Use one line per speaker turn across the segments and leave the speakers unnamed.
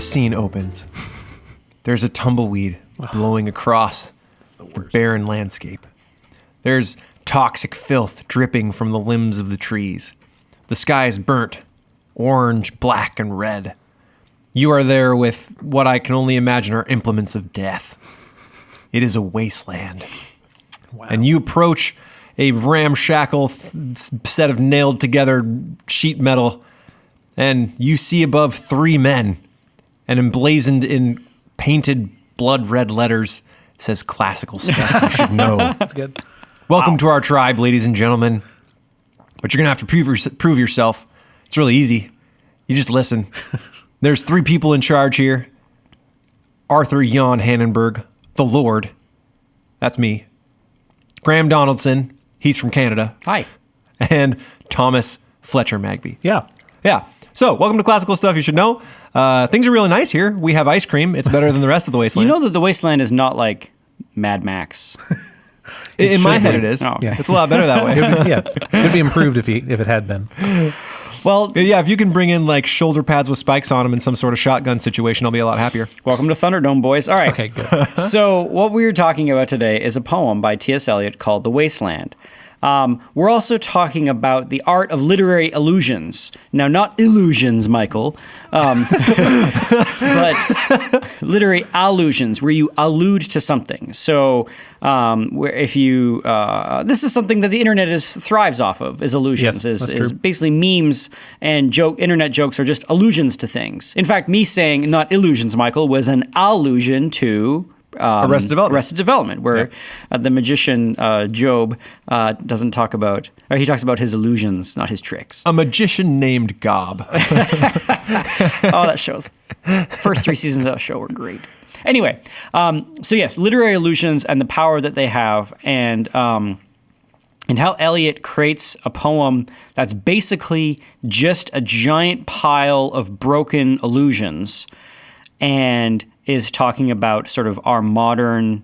first scene opens, there's a tumbleweed blowing across the barren landscape. There's toxic filth dripping from the limbs of the trees. The sky is burnt, orange, black, and red. You are there with what I can only imagine are implements of death. It is a wasteland. Wow. And you approach a ramshackle set of nailed together sheet metal, and you see above 3 men, and emblazoned in painted blood red letters says classical stuff you should know.
That's good.
Welcome to our tribe, ladies and gentlemen. But you're going to have to prove yourself. It's really easy. You just listen. There's 3 people in charge here. Arthur Jan Hannenberg, the Lord. That's me. Graham Donaldson, he's from Canada.
Hi.
And Thomas Fletcher Magby.
Yeah.
Yeah. So, welcome to Classical Stuff You Should Know. Things are really nice here. We have ice cream. It's better than the rest of the Wasteland.
You know that the Wasteland is not like Mad Max.
In my head, it is.
Oh.
Yeah. It's a lot better that way.
It would be improved if it had been.
Well,
yeah, if you can bring in like shoulder pads with spikes on them in some sort of shotgun situation, I'll be a lot happier.
Welcome to Thunderdome, boys. All right.
Okay, good.
So what we're talking about today is a poem by T.S. Eliot called The Wasteland. We're also talking about the art of literary allusions. Now, not illusions, Michael, but literary allusions, where you allude to something. So, where if you, this is something that the internet thrives off of, is allusions.
Yes,
is basically memes and internet jokes are just allusions to things. In fact, me saying not illusions, Michael, was an allusion to
Arrested
Development, where the magician Job doesn't talk about, or he talks about his illusions, not his tricks.
A magician named Gob.
Oh, that shows. First 3 seasons of that show were great. Anyway, so yes, literary allusions and the power that they have, and how Eliot creates a poem that's basically just a giant pile of broken allusions, and is talking about sort of our modern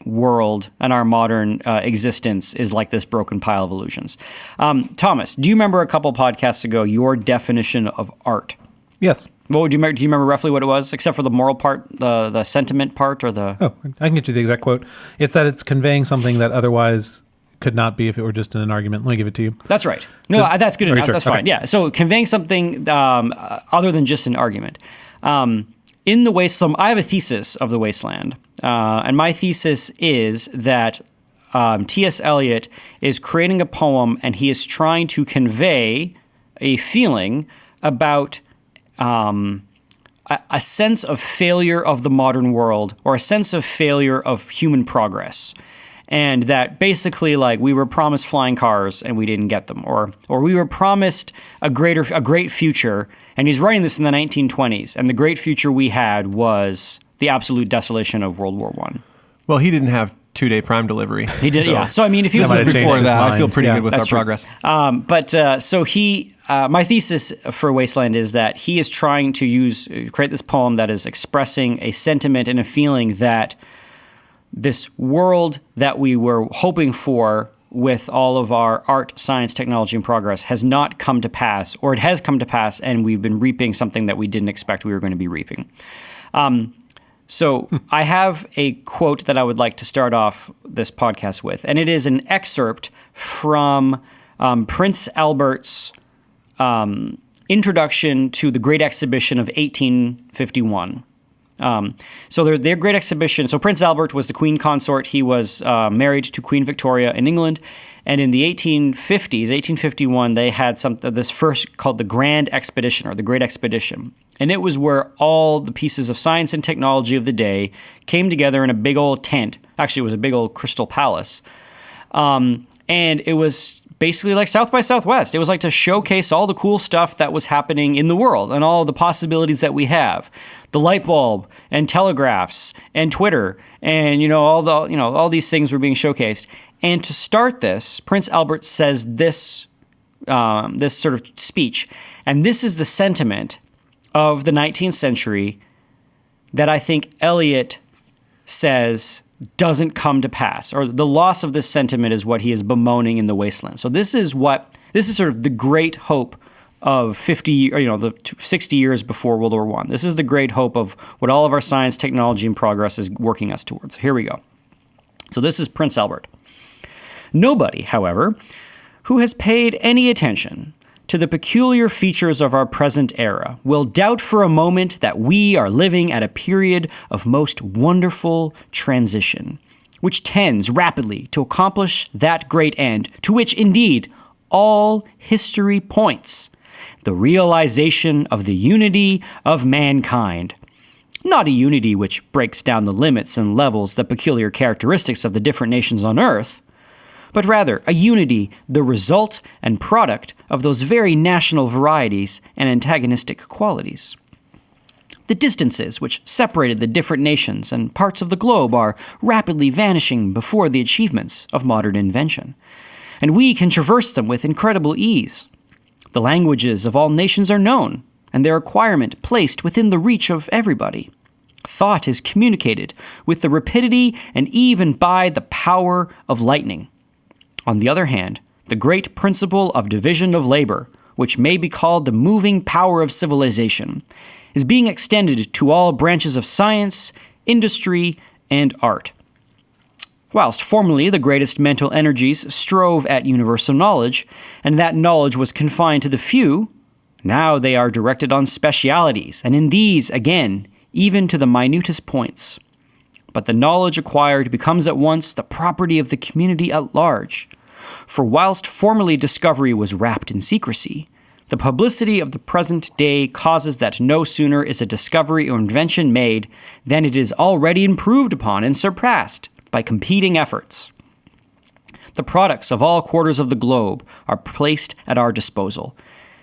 world and our modern existence is like this broken pile of illusions. Thomas, do you remember a couple podcasts ago your definition of art?
Yes.
What would you remember? Do you remember roughly what it was, except for the moral part, the sentiment part, or the?
Oh, I can get you the exact quote. It's that it's conveying something that otherwise could not be if it were just in an argument. Let me give it to you.
That's right. No, that's good enough. Sure? That's fine. Okay. Yeah. So conveying something other than just an argument. In the Wasteland, I have a thesis of the Wasteland, and my thesis is that T.S. Eliot is creating a poem, and he is trying to convey a feeling about a sense of failure of the modern world, or a sense of failure of human progress. And that basically, like, we were promised flying cars and we didn't get them, or we were promised a great future. And he's writing this in the 1920s, and the great future we had was the absolute desolation of World War I.
Well, he didn't have 2-day Prime delivery.
He did, yeah. So I mean, if he was
before that, I feel pretty good with our progress.
So he, my thesis for Wasteland is that he is trying to create this poem that is expressing a sentiment and a feeling that this world that we were hoping for with all of our art, science, technology, and progress has not come to pass, or it has come to pass, and we've been reaping something that we didn't expect we were going to be reaping. So I have a quote that I would like to start off this podcast with, and it is an excerpt from Prince Albert's introduction to the Great Exhibition of 1851. So their Great Exhibition. So Prince Albert was the Queen consort. He was married to Queen Victoria in England, and in the 1850s, 1851, they had this first called the Grand Expedition, or the Great Expedition, and it was where all the pieces of science and technology of the day came together in a big old tent. Actually, it was a big old crystal palace, and it was basically like South by Southwest. It was like to showcase all the cool stuff that was happening in the world and all the possibilities that we have. The light bulb and telegraphs and Twitter and all these things were being showcased. And to start this, Prince Albert says this sort of speech, and this is the sentiment of the 19th century that I think Eliot says doesn't come to pass, or the loss of this sentiment is what he is bemoaning in The Wasteland. So this is sort of the great hope of 50, or, the 60 years before World War I. This is the great hope of what all of our science, technology, and progress is working us towards. Here we go. So this is Prince Albert. Nobody, however, who has paid any attention to the peculiar features of our present era will doubt for a moment that we are living at a period of most wonderful transition, which tends rapidly to accomplish that great end to which indeed all history points, the realization of the unity of mankind. Not a unity which breaks down the limits and levels the peculiar characteristics of the different nations on earth, but rather a unity the result and product of those very national varieties and antagonistic qualities. The distances which separated the different nations and parts of the globe are rapidly vanishing before the achievements of modern invention, and we can traverse them with incredible ease. The languages of all nations are known, and their acquirement placed within the reach of everybody. Thought is communicated with the rapidity and even by the power of lightning. On the other hand, the great principle of division of labor, which may be called the moving power of civilization, is being extended to all branches of science, industry, and art. Whilst formerly the greatest mental energies strove at universal knowledge, and that knowledge was confined to the few, now they are directed on specialities, and in these, again, even to the minutest points. But the knowledge acquired becomes at once the property of the community at large. For whilst formerly discovery was wrapped in secrecy, the publicity of the present day causes that no sooner is a discovery or invention made than it is already improved upon and surpassed by competing efforts. The products of all quarters of the globe are placed at our disposal,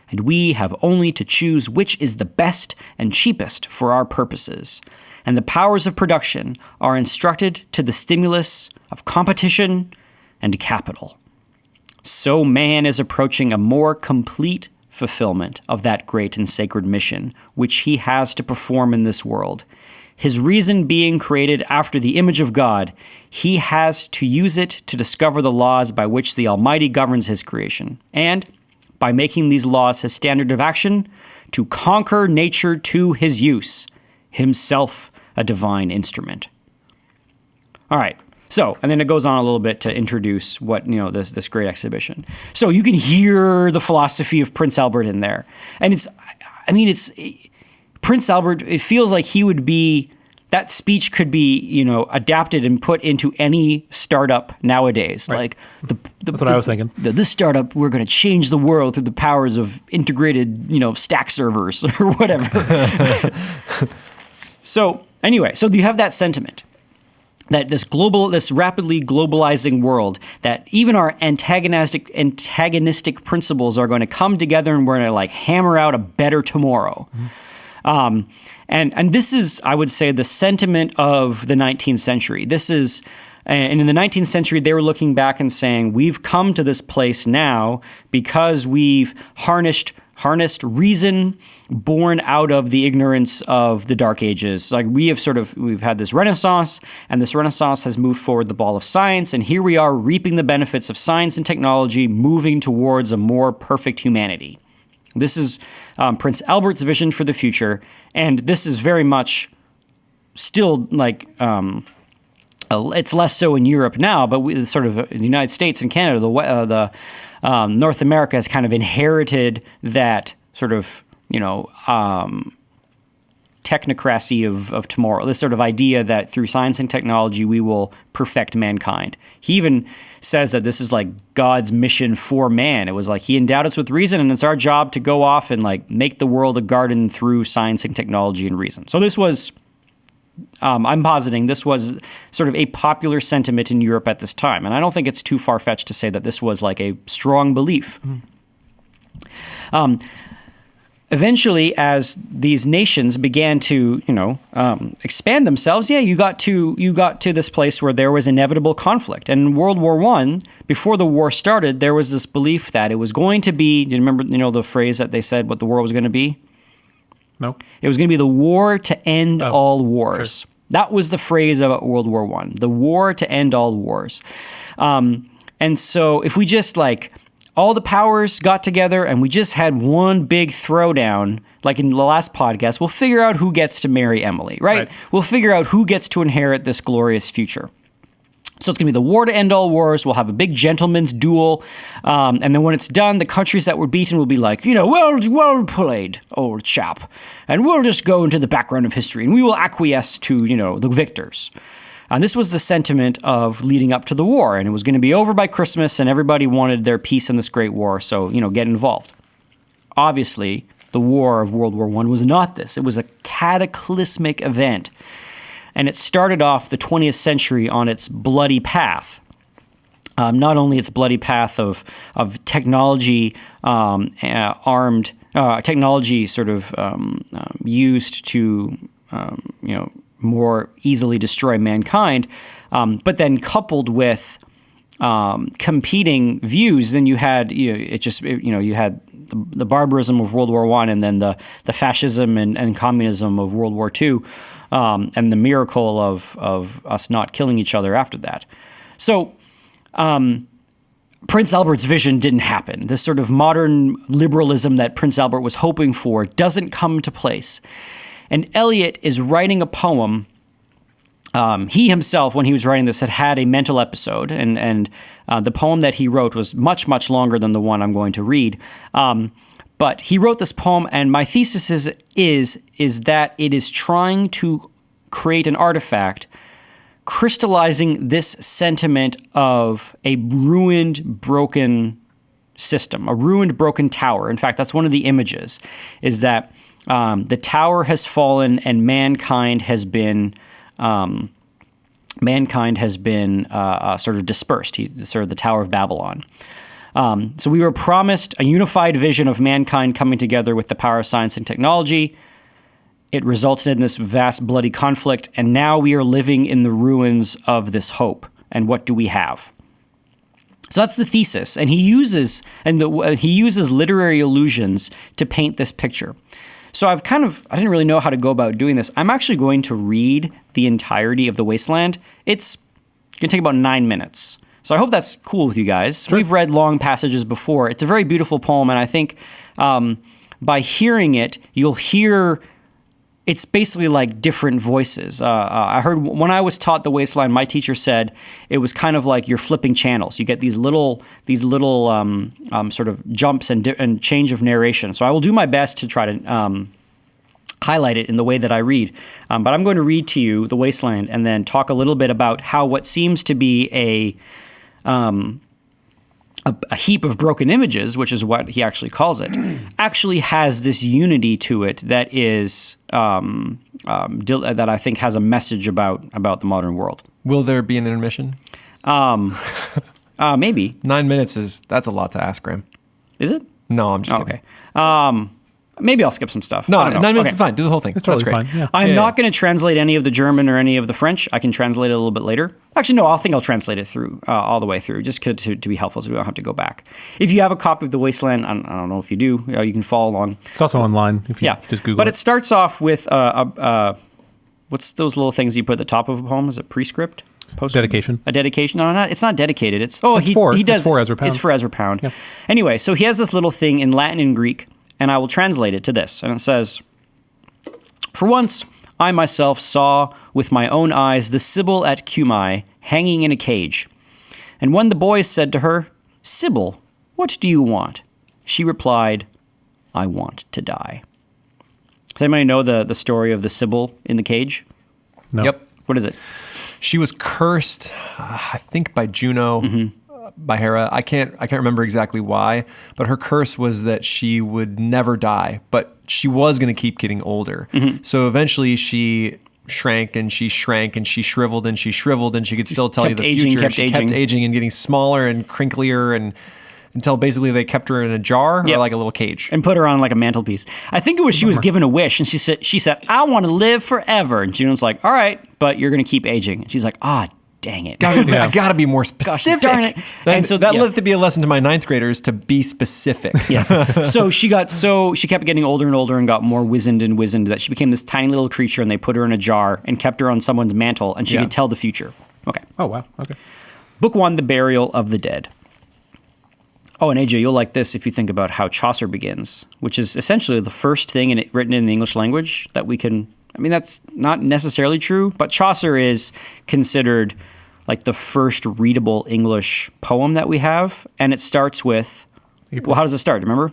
and we have only to choose which is the best and cheapest for our purposes, and the powers of production are instructed to the stimulus of competition and capital. So man is approaching a more complete fulfillment of that great and sacred mission which he has to perform in this world. His reason being created after the image of God, he has to use it to discover the laws by which the Almighty governs his creation, and, by making these laws his standard of action, to conquer nature to his use, himself a divine instrument. All right. So, and then it goes on a little bit to introduce what, this great exhibition. So you can hear the philosophy of Prince Albert in there. And it's Prince Albert, it feels like he would be, that speech could be, adapted and put into any startup nowadays.
Right.
Like
that's what I was thinking.
This startup, we're going to change the world through the powers of integrated, stack servers or whatever. So anyway, so you have that sentiment that this rapidly globalizing world, that even our antagonistic principles are going to come together and we're going to hammer out a better tomorrow. Mm-hmm. And this is, I would say, the sentiment of the 19th century. This is, and in the 19th century, they were looking back and saying, we've come to this place now because we've harnessed reason born out of the ignorance of the Dark Ages. We've had this Renaissance, and this Renaissance has moved forward the ball of science, and here we are reaping the benefits of science and technology, moving towards a more perfect humanity. This is Prince Albert's vision for the future, and this is very much still it's less so in Europe now, but in the United States and Canada, the North America has kind of inherited that sort of, technocracy of tomorrow, this sort of idea that through science and technology, we will perfect mankind. He even says that this is like God's mission for man. It was like he endowed us with reason, and it's our job to go off and make the world a garden through science and technology and reason. So this was, I'm positing this was sort of a popular sentiment in Europe at this time. And I don't think it's too far-fetched to say that this was like a strong belief. Eventually, as these nations began to, expand themselves, you got to this place where there was inevitable conflict. And in World War I, before the war started, there was this belief that it was going to be, do you remember, the phrase that they said what the war was going to be?
No.
It was going to be the war to end all wars.
Sure.
That was the phrase about World War I, the war to end all wars. And so if we just all the powers got together and we just had one big throwdown, like in the last podcast. We'll figure out who gets to marry Emily, right? We'll figure out who gets to inherit this glorious future. So it's going to be the war to end all wars. We'll have a big gentleman's duel. And then when it's done, the countries that were beaten will be like, well played, old chap. And we'll just go into the background of history and we will acquiesce to, the victors. And this was the sentiment of leading up to the war. And it was going to be over by Christmas and everybody wanted their peace in this great war. So, get involved. Obviously, the war of World War I was not this. It was a cataclysmic event. And it started off the 20th century on its bloody path. Not only its bloody path of technology, armed technology, sort of used to more easily destroy mankind, but then coupled with competing views. Then you had you had the barbarism of World War I, and then the fascism and communism of World War II. And the miracle of us not killing each other after that. So Prince Albert's vision didn't happen. This sort of modern liberalism that Prince Albert was hoping for doesn't come to place. And Eliot is writing a poem. He himself, when he was writing this, had a mental episode, and the poem that he wrote was much, much longer than the one I'm going to read. But he wrote this poem, and my thesis is that it is trying to create an artifact crystallizing this sentiment of a ruined, broken system, a ruined, broken tower. In fact, that's one of the images, is that the tower has fallen and mankind has been sort of dispersed, sort of the Tower of Babylon. So we were promised a unified vision of mankind coming together with the power of science and technology. It resulted in this vast bloody conflict, and now we are living in the ruins of this hope. And what do we have? So that's the thesis, and he uses literary allusions to paint this picture. So I didn't really know how to go about doing this. I'm actually going to read the entirety of The Wasteland. It's going to take about 9 minutes. So I hope that's cool with you guys. Sure. We've read long passages before. It's a very beautiful poem, and I think by hearing it, you'll hear it's basically like different voices. I heard when I was taught The Wasteland, my teacher said it was kind of like you're flipping channels. You get these little sort of jumps and change of narration. So I will do my best to try to highlight it in the way that I read. But I'm going to read to you The Wasteland and then talk a little bit about how what seems to be a heap of broken images, which is what he actually calls it, actually has this unity to it that is that I think has a message about the modern world.
Will there be an intermission?
Maybe.
9 minutes that's a lot to ask, Graham.
Is it?
No, I'm just kidding.
Okay. Maybe I'll skip some stuff.
No, 9 minutes is fine. Do the whole thing.
It's totally
That's great.
fine. Yeah.
I'm not going to translate any of the German or any of the French. I can translate it a little bit later. Actually, no, I think I'll translate it through all the way through, just to be helpful, so we don't have to go back. If you have a copy of The Wasteland, I don't know if you do, you can follow along.
It's also online if you just Google it.
But it starts off with what's those little things you put at the top of a poem? Is it prescript? Postscript? Dedication. A dedication? No, it's not dedicated. It's for Ezra Pound. It's for Ezra Pound. Yeah. Anyway, so he has this little thing in Latin and Greek, and I will translate it to this. And it says, "For once, I myself saw with my own eyes the Sibyl at Cumae hanging in a cage. And when the boys said to her, 'Sibyl, what do you want?' she replied, 'I want to die.'" Does anybody know the story of the Sibyl in the cage?
No.
Yep.
What is it?
She was cursed, I think, by Juno, by Hera. I can't remember exactly why, but her curse was that she would never die, but she was going to keep getting older. So eventually she shrank and she shrank and she shriveled and she shriveled, and she could still tell you the future. She kept aging and getting smaller and crinklier, and until basically they kept her in a jar or like a little cage
and put her on like a mantelpiece. I think it was she was given a wish, and she said, "I want to live forever." And Juno's like, "All right, but you're going to keep aging." And she's like, dang it.
I gotta be more specific.
Gosh, darn it.
And so that let it be a lesson to my 9th graders to be specific.
Yes. So she kept getting older and older and got more wizened and wizened that she became this tiny little creature, and they put her in a jar and kept her on someone's mantle, and she could tell the future. Okay.
Oh, wow. Okay.
Book 1, The Burial of the Dead. Oh, and AJ, you'll like this if you think about how Chaucer begins, which is essentially the first thing written in the English language that we can. I mean, that's not necessarily true, but Chaucer is considered like the first readable English poem that we have, and it starts with. April. Well, how does it start? Remember?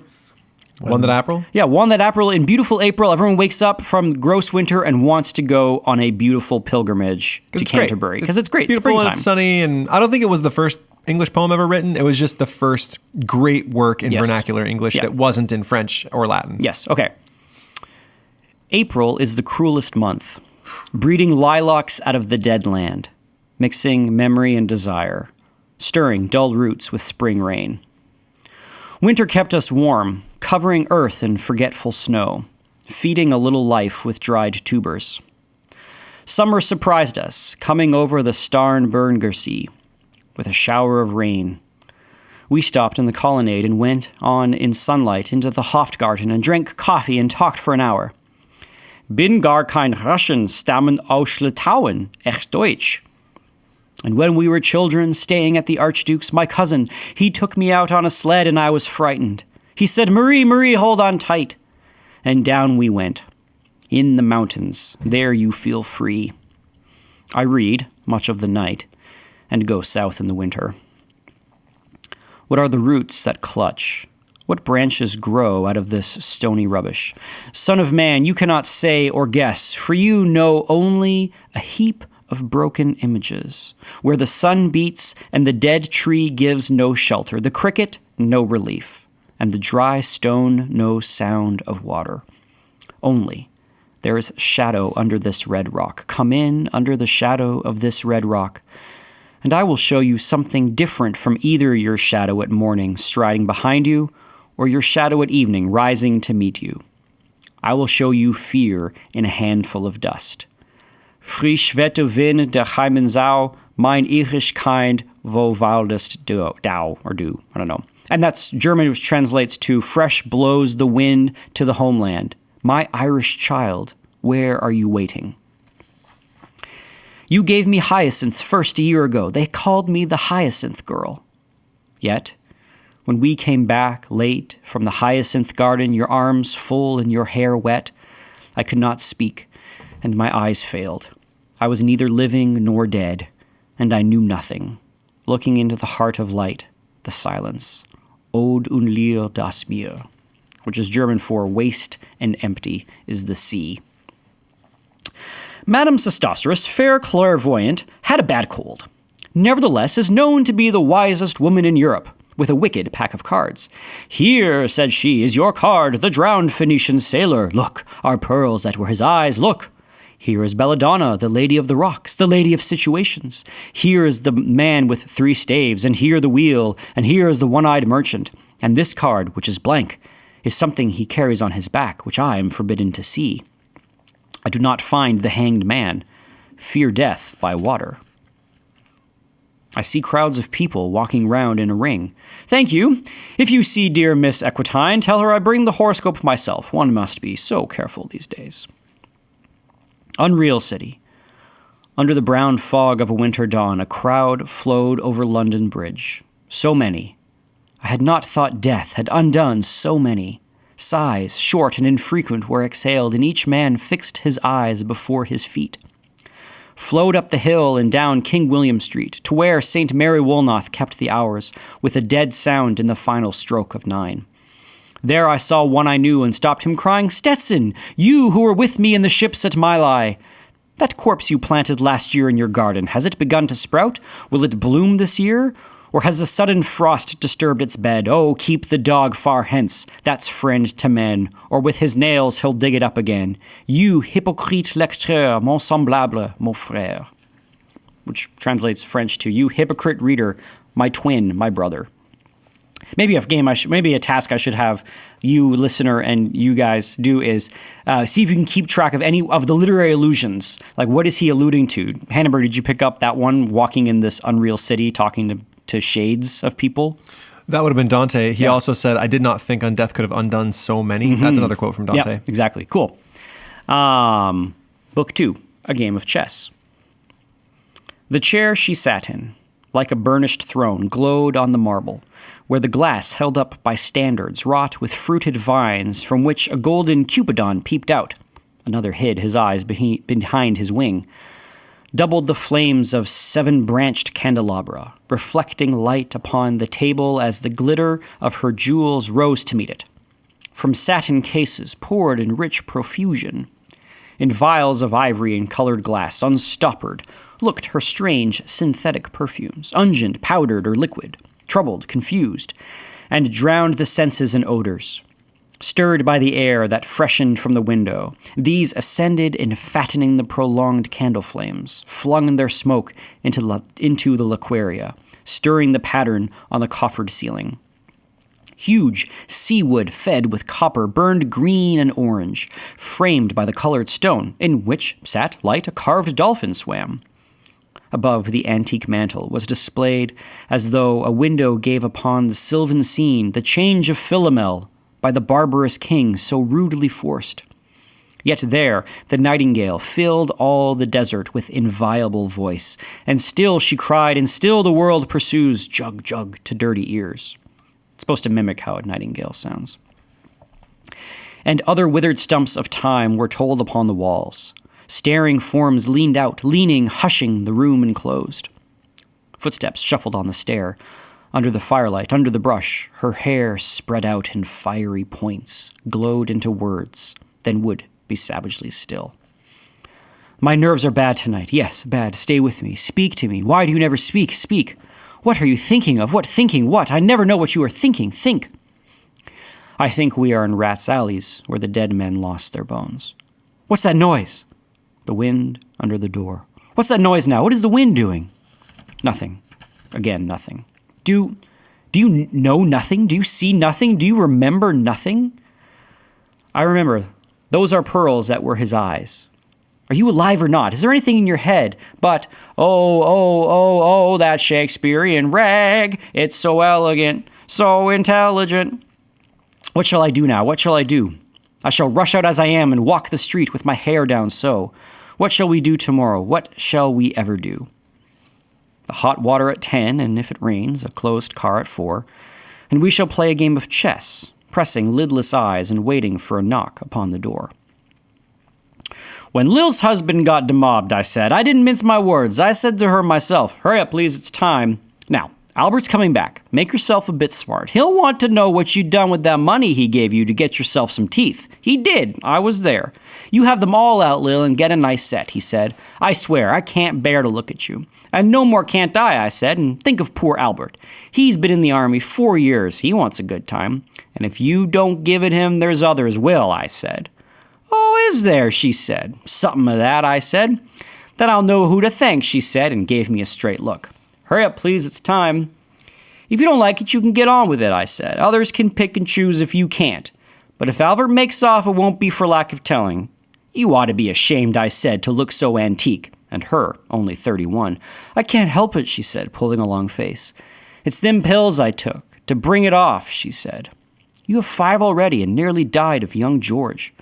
One that April?
Yeah, one that April. In beautiful April, everyone wakes up from gross winter and wants to go on a beautiful pilgrimage to Canterbury. Because it's great.
Beautiful
Springtime.
and it's sunny. And I don't think it was the first English poem ever written. It was just the first great work in vernacular English that wasn't in French or Latin.
Yes, okay. April is the cruelest month, breeding lilacs out of the dead land, mixing memory and desire, stirring dull roots with spring rain. Winter kept us warm, covering earth in forgetful snow, feeding a little life with dried tubers. Summer surprised us, coming over the Starnberger Sea, with a shower of rain. We stopped in the colonnade and went on in sunlight into the Hofgarten and drank coffee and talked for an hour. Bin gar kein Russian, stammen aus Litauen, echt Deutsch. And when we were children, staying at the Archduke's, my cousin, he took me out on a sled and I was frightened. He said, Marie, Marie, hold on tight. And down we went. In the mountains, there you feel free. I read, much of the night, and go south in the winter. What are the roots that clutch? What branches grow out of this stony rubbish? Son of man, you cannot say or guess, for you know only a heap of broken images, where the sun beats and the dead tree gives no shelter, the cricket no relief, and the dry stone no sound of water. Only there is shadow under this red rock. Come in under the shadow of this red rock, and I will show you something different from either your shadow at morning striding behind you, or your shadow at evening rising to meet you. I will show you fear in a handful of dust. Frisch wette Wind der Heimensau, mein irisch kind, wo wildest do, or do, I don't know. And that's German, which translates to, fresh blows the wind to the homeland. My Irish child, where are you waiting? You gave me hyacinths first a year ago. They called me the hyacinth girl. Yet, when we came back late from the hyacinth garden, your arms full and your hair wet, I could not speak, and my eyes failed. I was neither living nor dead, and I knew nothing. Looking into the heart of light, the silence. Ode und Leer das Meer, which is German for waste and empty is the sea. Madame Sesostris, fair clairvoyant, had a bad cold. Nevertheless, is known to be the wisest woman in Europe, with a wicked pack of cards. Here, said she, is your card, the drowned Phoenician sailor. Look, our pearls that were his eyes, look. Here is Belladonna, the lady of the rocks, the lady of situations. Here is the man with 3 staves, and here the wheel, and here is the one-eyed merchant. And this card, which is blank, is something he carries on his back, which I am forbidden to see. I do not find the hanged man, fear death by water. I see crowds of people walking round in a ring. Thank you. If you see dear Miss Equitine, tell her I bring the horoscope myself. One must be so careful these days. Unreal City. Under the brown fog of a winter dawn, a crowd flowed over London Bridge. So many. I had not thought death had undone so many. Sighs, short and infrequent, were exhaled, and each man fixed his eyes before his feet. Flowed up the hill and down King William Street, to where St. Mary Woolnoth kept the hours, with a dead sound in the final stroke of 9. There I saw one I knew and stopped him, crying, Stetson, you who were with me in the ships at Mylae. That corpse you planted last year in your garden, has it begun to sprout? Will it bloom this year? Or has a sudden frost disturbed its bed? Oh, keep the dog far hence, that's friend to men, or with his nails he'll dig it up again. You hypocrite lecteur, mon semblable, mon frère. Which translates French to, you hypocrite reader, my twin, my brother. Maybe a task I should have you, listener, and you guys do is see if you can keep track of any of the literary allusions. Like, what is he alluding to? Hannibal, did you pick up that one, walking in this unreal city, talking to shades of people?
That would have been Dante. He also said, I did not think on death could have undone so many. Mm-hmm. That's another quote from Dante.
Yeah, exactly. Cool. Book 2, A Game of Chess. The chair she sat in, like a burnished throne, glowed on the marble, where the glass held up by standards wrought with fruited vines from which a golden cupidon peeped out. Another hid his eyes behind his wing. Doubled the flames of 7-branched candelabra, reflecting light upon the table as the glitter of her jewels rose to meet it. From satin cases poured in rich profusion. In vials of ivory and colored glass, unstoppered, looked her strange synthetic perfumes, ungent, powdered, or liquid, troubled, confused, and drowned the senses in odors. Stirred by the air that freshened from the window, these ascended in fattening the prolonged candle flames, flung their smoke into the laquaria, stirring the pattern on the coffered ceiling. Huge seawood fed with copper burned green and orange, framed by the colored stone, in which sat light a carved dolphin swam. Above the antique mantel was displayed, as though a window gave upon the sylvan scene, the change of Philomel by the barbarous king so rudely forced. Yet there the nightingale filled all the desert with inviolable voice, and still she cried, and still the world pursues, jug, jug, to dirty ears. It's supposed to mimic how a nightingale sounds. And other withered stumps of time were told upon the walls. Staring forms leaned out, leaning, hushing the room enclosed. Footsteps shuffled on the stair. Under the firelight, under the brush, her hair spread out in fiery points, glowed into words, then would be savagely still. My nerves are bad tonight. Yes, bad. Stay with me. Speak to me. Why do you never speak? Speak. What are you thinking of? What thinking? What? I never know what you are thinking. Think. I think we are in rats' alleys where the dead men lost their bones. What's that noise? The wind under the door. What's that noise now? What is the wind doing? Nothing. Again, nothing. Do you know nothing? Do you see nothing? Do you remember nothing? I remember. Those are pearls that were his eyes. Are you alive or not? Is there anything in your head but, oh, that Shakespearean rag. It's so elegant, so intelligent. What shall I do now? What shall I do? I shall rush out as I am and walk the street with my hair down so. What shall we do tomorrow? What shall we ever do? The hot water at 10, and if it rains, a closed car at 4, and we shall play a game of chess, pressing lidless eyes and waiting for a knock upon the door. When Lil's husband got demobbed, I said, I didn't mince my words. I said to her myself, hurry up, please, it's time. Now, Albert's coming back. Make yourself a bit smart. He'll want to know what you done with that money he gave you to get yourself some teeth. He did. I was there. You have them all out, Lil, and get a nice set, he said. I swear, I can't bear to look at you. And no more can't I said, and think of poor Albert. He's been in the army 4 years. He wants a good time. And if you don't give it him, there's others will, I said. Oh, is there, she said. Something of that, I said. Then I'll know who to thank, she said, and gave me a straight look. Hurry up, please, it's time. If you don't like it, you can get on with it, I said. Others can pick and choose if you can't. But if Albert makes off, it won't be for lack of telling. You ought to be ashamed, I said, to look so antique. And her, only 31. I can't help it, she said, pulling a long face. It's them pills I took. To bring it off, she said. You have 5 already and nearly died of young George.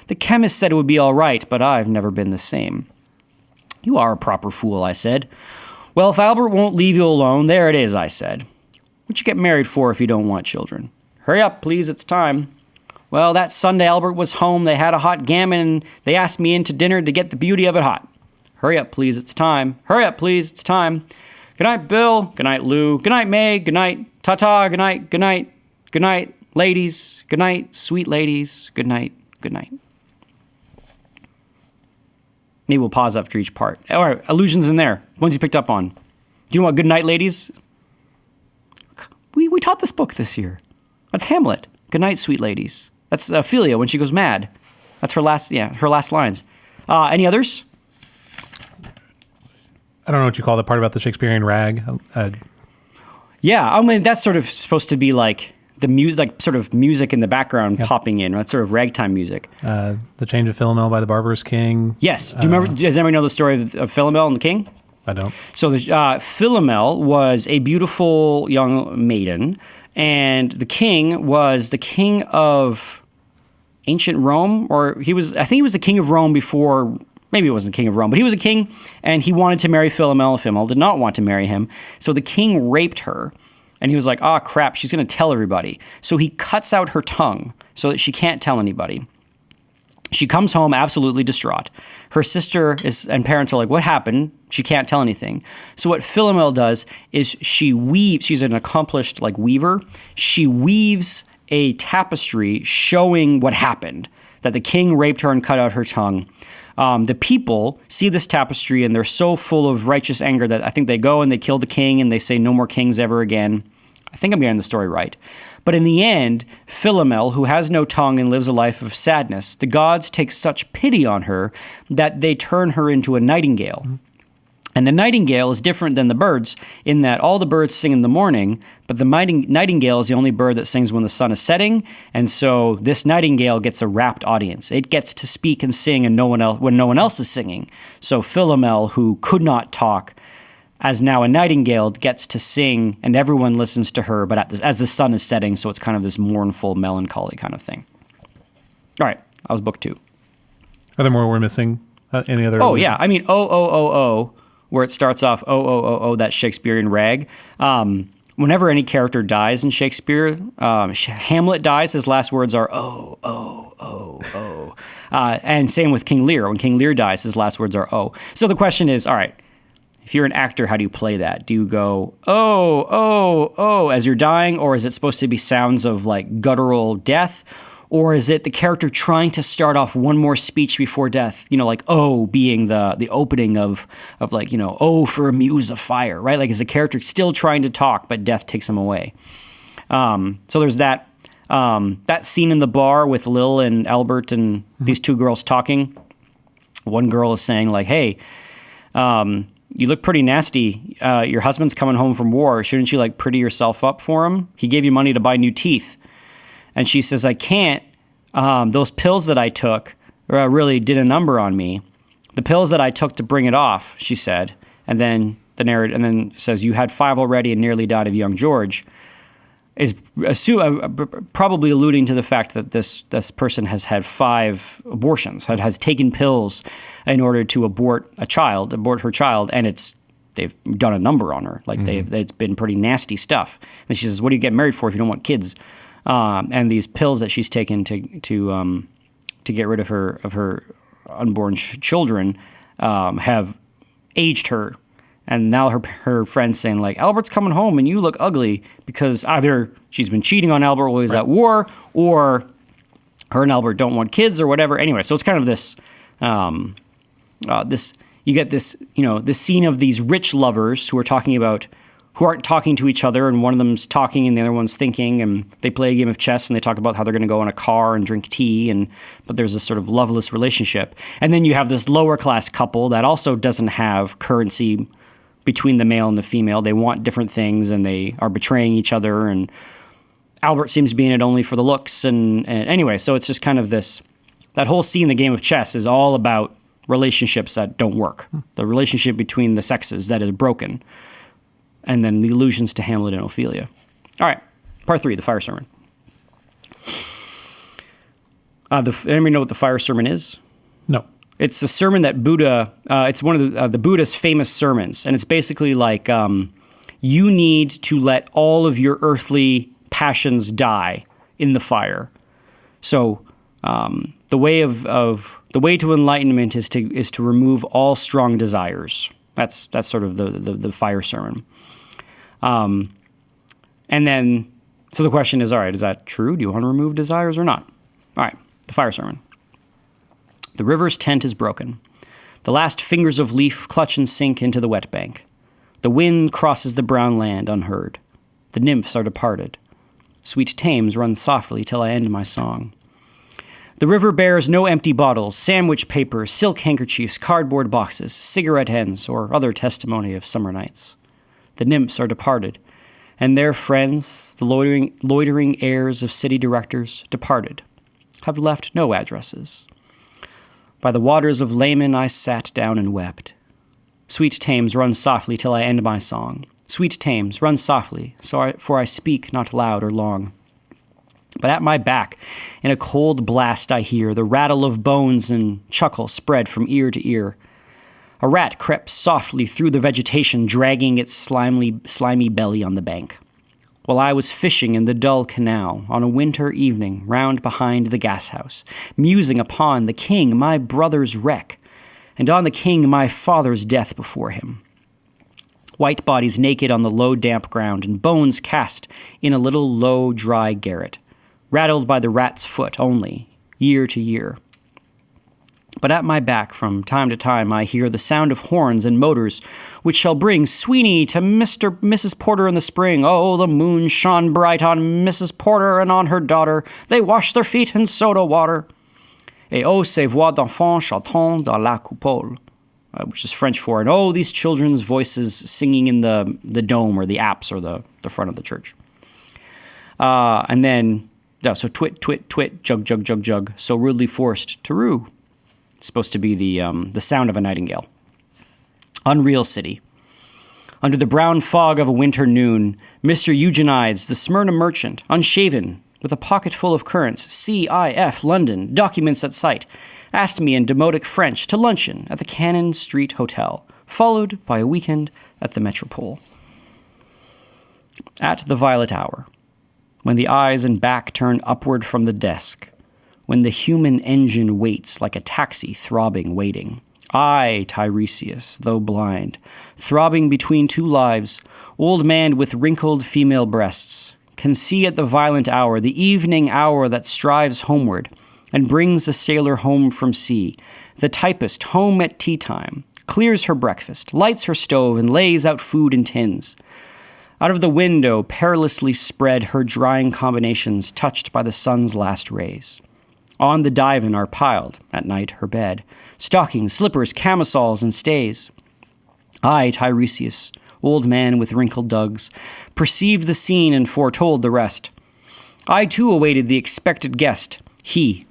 The chemist said it would be all right, but I've never been the same. You are a proper fool, I said. Well, if Albert won't leave you alone, there it is, I said. What'd you get married for if you don't want children? Hurry up, please, it's time. Well, that Sunday Albert was home, they had a hot gammon, and they asked me in to dinner to get the beauty of it hot. Hurry up, please, it's time. Hurry up, please, it's time. Good night, Bill. Good night, Lou. Good night, May. Good night, ta-ta. Good night, good night. Good night, ladies. Good night, sweet ladies. Good night, good night. Maybe we'll pause after each part. All right, allusions in there. Ones you picked up on. Do you want good night, ladies? We taught this book this year. That's Hamlet. Good night, sweet ladies. That's Ophelia when she goes mad. That's her last lines. Any others?
I don't know what you call the part about the Shakespearean rag.
Yeah, I mean that's sort of supposed to be like the music, like sort of music in the background popping in. That's sort of ragtime music.
The Change of Philomel by the Barbarous King.
Yes. Do you remember? Does anybody know the story of Philomel and the king?
I don't.
So Philomel was a beautiful young maiden, and the king was the king of ancient Rome, or I think he was the king of Rome before maybe he wasn't king of Rome, but he was a king, and he wanted to marry Philomel. Philomel did not want to marry him. So the king raped her, and he was like, oh, crap, she's going to tell everybody. So he cuts out her tongue so that she can't tell anybody. She comes home absolutely distraught. Her sister and parents are like, what happened? She can't tell anything. So what Philomel does is she weaves, she's an accomplished weaver. She weaves a tapestry showing what happened, that the king raped her and cut out her tongue. The people see this tapestry and they're so full of righteous anger that I think they go and they kill the king and they say no more kings ever again. I think I'm getting the story right. But in the end, Philomel, who has no tongue and lives a life of sadness, the gods take such pity on her that they turn her into a nightingale. And the nightingale is different than the birds in that all the birds sing in the morning, but the nightingale is the only bird that sings when the sun is setting. And so this nightingale gets a rapt audience. It gets to speak and sing and when no one else is singing. So Philomel, who could not talk, as now a nightingale, gets to sing, and everyone listens to her, but as the sun is setting, so it's kind of this mournful, melancholy kind of thing. All right, that was book 2.
Are there more we're missing? Any other?
Oh, yeah. I mean, where it starts off, that Shakespearean rag. Whenever any character dies in Shakespeare, Hamlet dies, his last words are, and same with King Lear. When King Lear dies, his last words are, oh. So the question is, all right, if you're an actor, how do you play that? Do you go, as you're dying, or is it supposed to be sounds of guttural death? Or is it the character trying to start off one more speech before death? Being the opening of for a muse of fire, right? Is the character still trying to talk, but death takes him away? So there's that scene in the bar with Lil and Albert and these two girls talking. One girl is saying hey, you look pretty nasty. Your husband's coming home from war. Shouldn't you pretty yourself up for him? He gave you money to buy new teeth. And she says, I can't. Those pills that I took really did a number on me. The pills that I took to bring it off, she said. And then says, you had 5 already and nearly died of young George. Is probably alluding to the fact that this person has had 5 abortions, has taken pills in order to abort her child, and they've done a number on her. It's been pretty nasty stuff. And she says, what do you get married for if you don't want kids? And these pills that she's taken to get rid of her unborn children have aged her. And now her friend's saying Albert's coming home and you look ugly because either she's been cheating on Albert while he's at war, or her and Albert don't want kids or whatever. Anyway, so it's kind of this you get this this scene of these rich lovers who aren't talking to each other, and one of them's talking and the other one's thinking, and they play a game of chess and they talk about how they're going to go in a car and drink tea, but there's this sort of loveless relationship. And then you have this lower class couple that also doesn't have currency between the male and the female. They want different things and they are betraying each other, and Albert seems to be in it only for the looks. And anyway, so it's just kind of that whole scene, the game of chess, is all about relationships that don't work. The relationship between the sexes that is broken. And then the allusions to Hamlet and Ophelia. All right, part 3, the fire sermon. Anybody know what the fire sermon is?
No.
It's a sermon that Buddha, it's one of the Buddha's famous sermons. And it's basically you need to let all of your earthly passions die in the fire. So the way to enlightenment is to remove all strong desires. That's sort of the fire sermon. And then, so the question is, all right, is that true? Do you want to remove desires or not? All right, the fire sermon. The river's tent is broken. The last fingers of leaf clutch and sink into the wet bank. The wind crosses the brown land unheard. The nymphs are departed. Sweet Thames runs softly till I end my song. The river bears no empty bottles, sandwich paper, silk handkerchiefs, cardboard boxes, cigarette ends, or other testimony of summer nights. The nymphs are departed, and their friends, the loitering heirs of city directors, departed, have left no addresses. By the waters of Laman I sat down and wept. Sweet Thames, run softly till I end my song. Sweet Thames, run softly, for I speak not loud or long. But at my back, in a cold blast, I hear the rattle of bones and chuckle spread from ear to ear. A rat crept softly through the vegetation, dragging its slimy belly on the bank. While I was fishing in the dull canal on a winter evening round behind the gas-house, musing upon the king, my brother's wreck, and on the king, my father's death before him. White bodies naked on the low, damp ground, and bones cast in a little low, dry garret, rattled by the rat's foot only, year to year. But at my back, from time to time, I hear the sound of horns and motors, which shall bring Sweeney to Mrs. Porter in the spring. Oh, the moon shone bright on Mrs. Porter and on her daughter. They washed their feet in soda water. Et oh, ces voix d'enfants chantant dans la coupole, which is French for, and oh, these children's voices singing in the dome or the apse or the front of the church. And then, so twit, twit, twit, jug, jug, jug, jug, so rudely forced to rue. It's supposed to be the sound of a nightingale. Unreal city. Under the brown fog of a winter noon, Mr. Eugenides, the Smyrna merchant, unshaven, with a pocket full of currants, C.I.F. London, documents at sight, asked me in demotic French to luncheon at the Cannon Street Hotel, followed by a weekend at the Metropole. At the violet hour, when the eyes and back turn upward from the desk, when the human engine waits like a taxi throbbing waiting, I, Tiresias, though blind, throbbing between two lives, old man with wrinkled female breasts, can see at the violent hour, the evening hour that strives homeward, and brings the sailor home from sea, the typist home at tea time, clears her breakfast, lights her stove, and lays out food in tins. Out of the window, perilously spread her drying combinations touched by the sun's last rays. On the divan are piled, at night, her bed, stockings, slippers, camisoles, and stays. I, Tiresias, old man with wrinkled dugs, perceived the scene and foretold the rest. I, too, awaited the expected guest. He,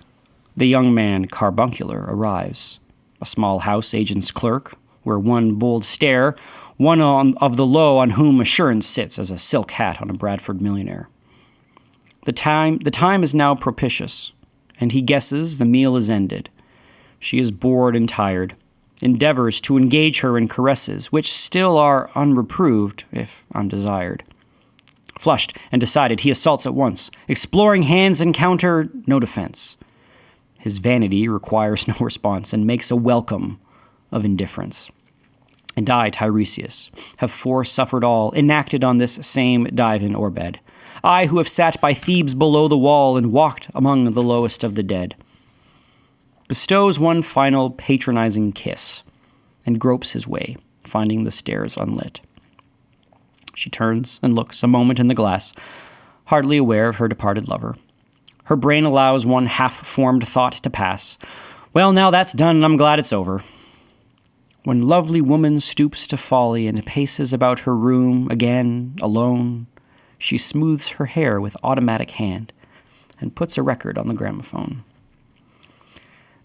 the young man, carbuncular, arrives. A small house agent's clerk, where one bold stare, one of the low on whom assurance sits as a silk hat on a Bradford millionaire. The time is now propitious, and he guesses the meal is ended. She is bored and tired, endeavors to engage her in caresses, which still are unreproved, if undesired. Flushed and decided, he assaults at once. Exploring hands encounter, no defense. His vanity requires no response and makes a welcome of indifference. And I, Tiresias, have foresuffered all, enacted on this same divan or bed. I, who have sat by Thebes below the wall and walked among the lowest of the dead. Bestows one final patronizing kiss and gropes his way, finding the stairs unlit. She turns and looks a moment in the glass, hardly aware of her departed lover. Her brain allows one half-formed thought to pass. Well, now that's done, and I'm glad it's over. When lovely woman stoops to folly and paces about her room again, alone, she smooths her hair with automatic hand and puts a record on the gramophone.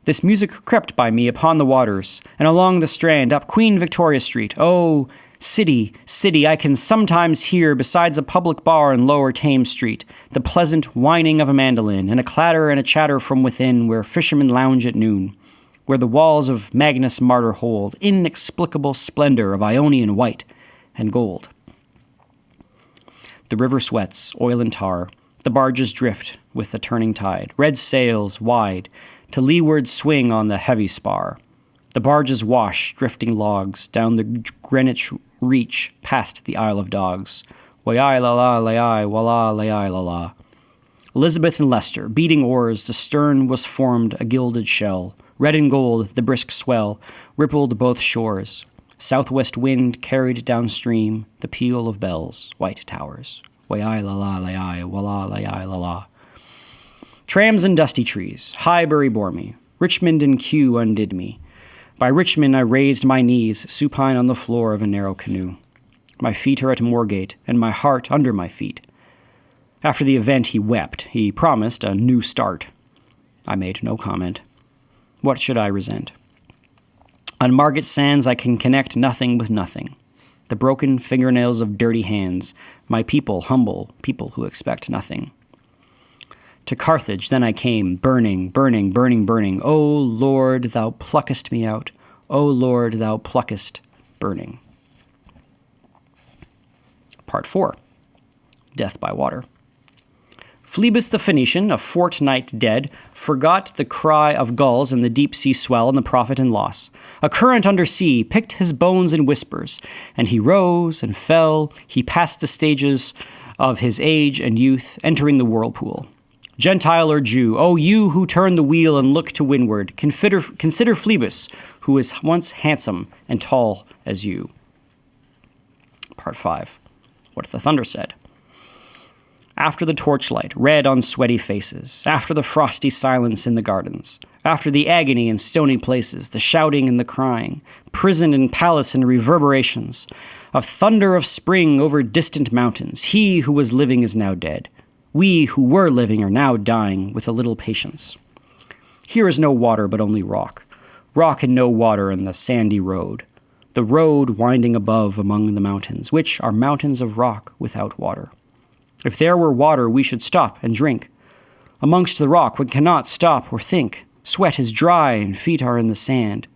This music crept by me upon the waters and along the Strand up Queen Victoria Street. Oh, city, city, I can sometimes hear, besides a public bar in Lower Thames Street, the pleasant whining of a mandolin and a clatter and a chatter from within where fishermen lounge at noon, where the walls of Magnus Martyr hold inexplicable splendor of Ionian white and gold. The river sweats, oil and tar. The barges drift with the turning tide. Red sails, wide, to leeward swing on the heavy spar. The barges wash, drifting logs, down the Greenwich Reach, past the Isle of Dogs. Way-I la la, lay-I, walla, lay-I la la. Elizabeth and Leicester, beating oars, the stern was formed a gilded shell. Red and gold, the brisk swell, rippled both shores. Southwest wind carried downstream the peal of bells, white towers. Way-I la la, lay-I, walla, lay-I la la. Trams and dusty trees, Highbury bore me. Richmond and Kew undid me. By Richmond I raised my knees, supine on the floor of a narrow canoe. My feet are at Moorgate, and my heart under my feet. After the event he wept. He promised a new start. I made no comment. What should I resent? On Margate Sands I can connect nothing with nothing. The broken fingernails of dirty hands, my people, humble people who expect nothing. To Carthage then I came, burning, burning, burning, burning. O Lord, thou pluckest me out. O Lord, thou pluckest burning. Part 4. Death by Water. Phlebas the Phoenician, a fortnight dead, forgot the cry of gulls and the deep-sea swell and the profit and loss. A current under sea picked his bones in whispers, and he rose and fell. He passed the stages of his age and youth, entering the whirlpool. Gentile or Jew, O you who turn the wheel and look to windward, consider Phlebas, who was once handsome and tall as you. Part 5. What the thunder said. After the torchlight, red on sweaty faces, after the frosty silence in the gardens, after the agony in stony places, the shouting and the crying, prison and palace and reverberations, a thunder of spring over distant mountains, he who was living is now dead. We who were living are now dying with a little patience. Here is no water but only rock, rock and no water in the sandy road, the road winding above among the mountains, which are mountains of rock without water. If there were water, we should stop and drink. Amongst the rock, we cannot stop or think. Sweat is dry and feet are in the sand.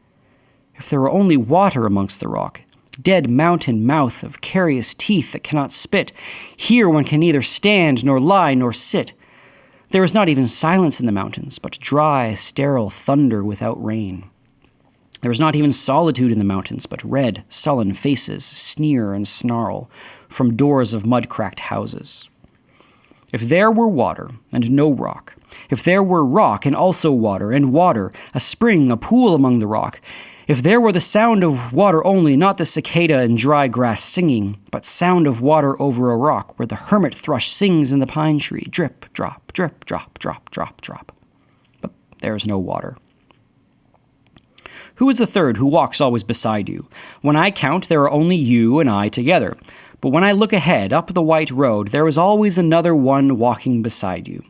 If there were only water amongst the rock, dead mountain mouth of carious teeth that cannot spit, here one can neither stand nor lie nor sit. There is not even silence in the mountains, but dry, sterile thunder without rain. There is not even solitude in the mountains, but red, sullen faces sneer and snarl from doors of mud-cracked houses. If there were water and no rock, if there were rock and also water, and water, a spring, a pool among the rock, if there were the sound of water only, not the cicada and dry grass singing, but sound of water over a rock where the hermit thrush sings in the pine tree, drip, drop, drip, drop, drop, drop, drop. But there is no water. Who is the third who walks always beside you? When I count, there are only you and I together. But when I look ahead, up the white road, there is always another one walking beside you,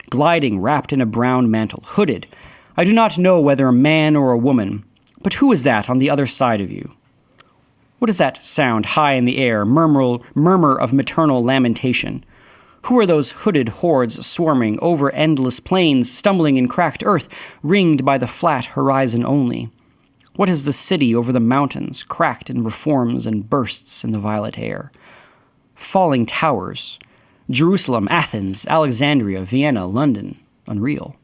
gliding, wrapped in a brown mantle, hooded. I do not know whether a man or a woman, but who is that on the other side of you? What is that sound high in the air, murmur of maternal lamentation? Who are those hooded hordes swarming over endless plains, stumbling in cracked earth, ringed by the flat horizon only? What is the city over the mountains, cracked and reforms and bursts in the violet air? Falling towers. Jerusalem, Athens, Alexandria, Vienna, London. Unreal.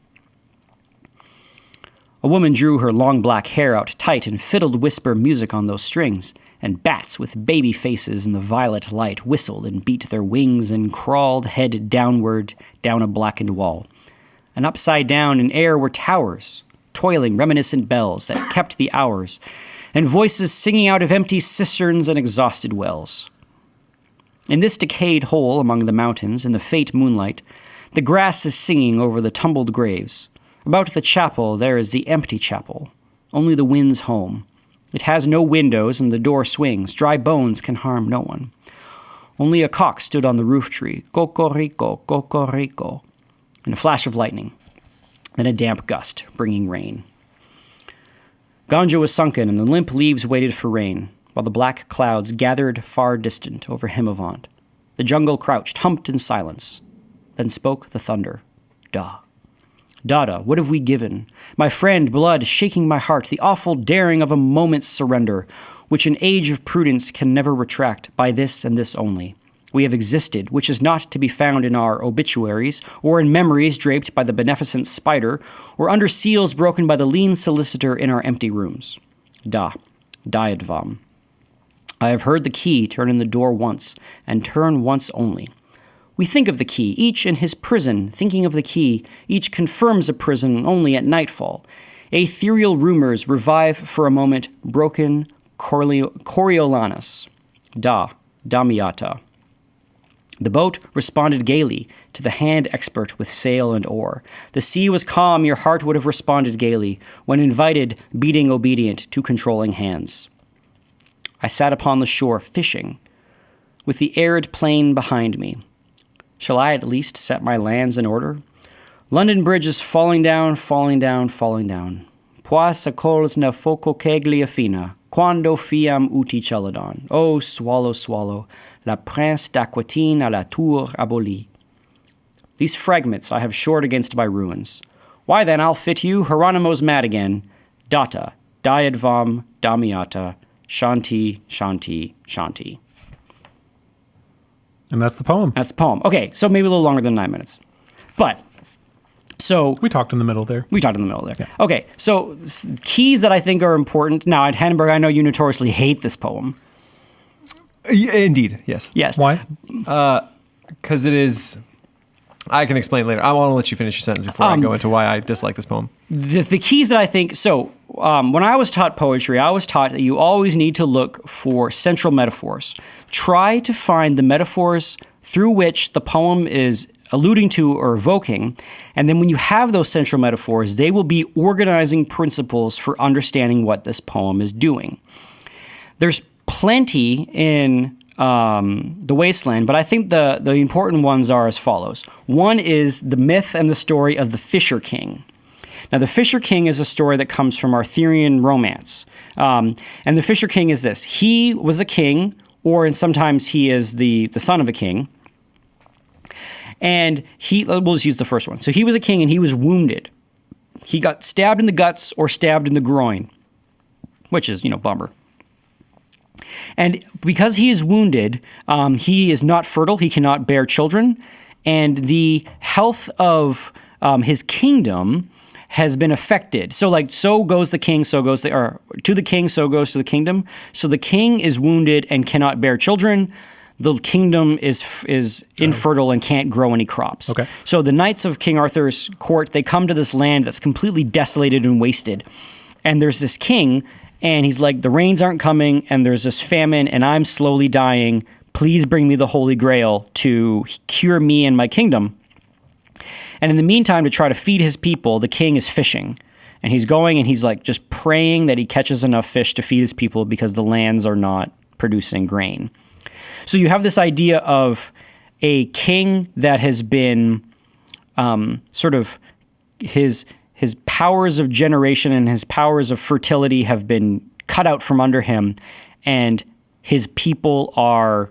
A woman drew her long black hair out tight and fiddled whisper music on those strings, and bats with baby faces in the violet light whistled and beat their wings and crawled head downward down a blackened wall. And upside down in air were towers, toiling reminiscent bells that kept the hours, and voices singing out of empty cisterns and exhausted wells. In this decayed hole among the mountains in the faint moonlight, the grass is singing over the tumbled graves. About the chapel there is the empty chapel, only the wind's home. It has no windows and the door swings. Dry bones can harm no one. Only a cock stood on the roof tree, cocorico, cocorico, in a flash of lightning. Then a damp gust, bringing rain. Ganja was sunken, and the limp leaves waited for rain, while the black clouds gathered far distant over Himavant. The jungle crouched, humped in silence. Then spoke the thunder. Da. Dada, what have we given? My friend, blood shaking my heart, the awful daring of a moment's surrender, which an age of prudence can never retract, by this and this only. We have existed, which is not to be found in our obituaries, or in memories draped by the beneficent spider, or under seals broken by the lean solicitor in our empty rooms. Da. Diadvam. I have heard the key turn in the door once, and turn once only. We think of the key, each in his prison, thinking of the key, each confirms a prison only at nightfall. Ethereal rumors revive for a moment broken Coriolanus. Da. Damiata. The boat responded gaily to the hand expert with sail and oar. The sea was calm, your heart would have responded gaily, when invited, beating obedient to controlling hands. I sat upon the shore, fishing, with the arid plain behind me. Shall I at least set my lands in order? London Bridge is falling down, falling down, falling down. Puis acols na foco keglia fina, quando fiam uti celadon. Oh, swallow, swallow, la prince d'Aquitaine à la tour abolie. These fragments I have shored against my ruins. Why then I'll fit you Hieronymo's Madigan, Data, Diadvam, Damiata, Shanti, Shanti, Shanti.
And that's the poem.
That's the poem. Okay, so maybe a little longer than 9 minutes. But, so...
We talked in the middle there.
We talked in the middle there.
Yeah.
Okay, so keys that I think are important. Now, at Hannenberg, I know you notoriously hate this poem.
Indeed, yes.
Yes.
Why?
Because it is... I can explain later. I want to let you finish your sentence before I go into why I dislike this poem.
The keys that I think... So, when I was taught poetry, I was taught that you always need to look for central metaphors. Try to find the metaphors through which the poem is alluding to or evoking, and then when you have those central metaphors, they will be organizing principles for understanding what this poem is doing. There's plenty in the Wasteland, but I think the important ones are as follows. One is the myth and the story of the Fisher King. Now, the Fisher King is a story that comes from Arthurian romance. And the Fisher King is this. He was a king, or sometimes he is the son of a king. And we'll just use the first one. So he was a king and he was wounded. He got stabbed in the guts or stabbed in the groin, which is, bummer. And because he is wounded, he is not fertile. He cannot bear children. And the health of his kingdom has been affected. So so goes the king, so goes to the king, so goes to the kingdom. So the king is wounded and cannot bear children. The kingdom is infertile and can't grow any crops.
Okay.
So the knights of King Arthur's court, they come to this land that's completely desolated and wasted. And there's this king, and he's like, the rains aren't coming, and there's this famine, and I'm slowly dying. Please bring me the Holy Grail to cure me and my kingdom. And in the meantime, to try to feed his people, the king is fishing. And he's going and he's just praying that he catches enough fish to feed his people because the lands are not producing grain. So you have this idea of a king that has been sort of his powers of generation and his powers of fertility have been cut out from under him, and his people are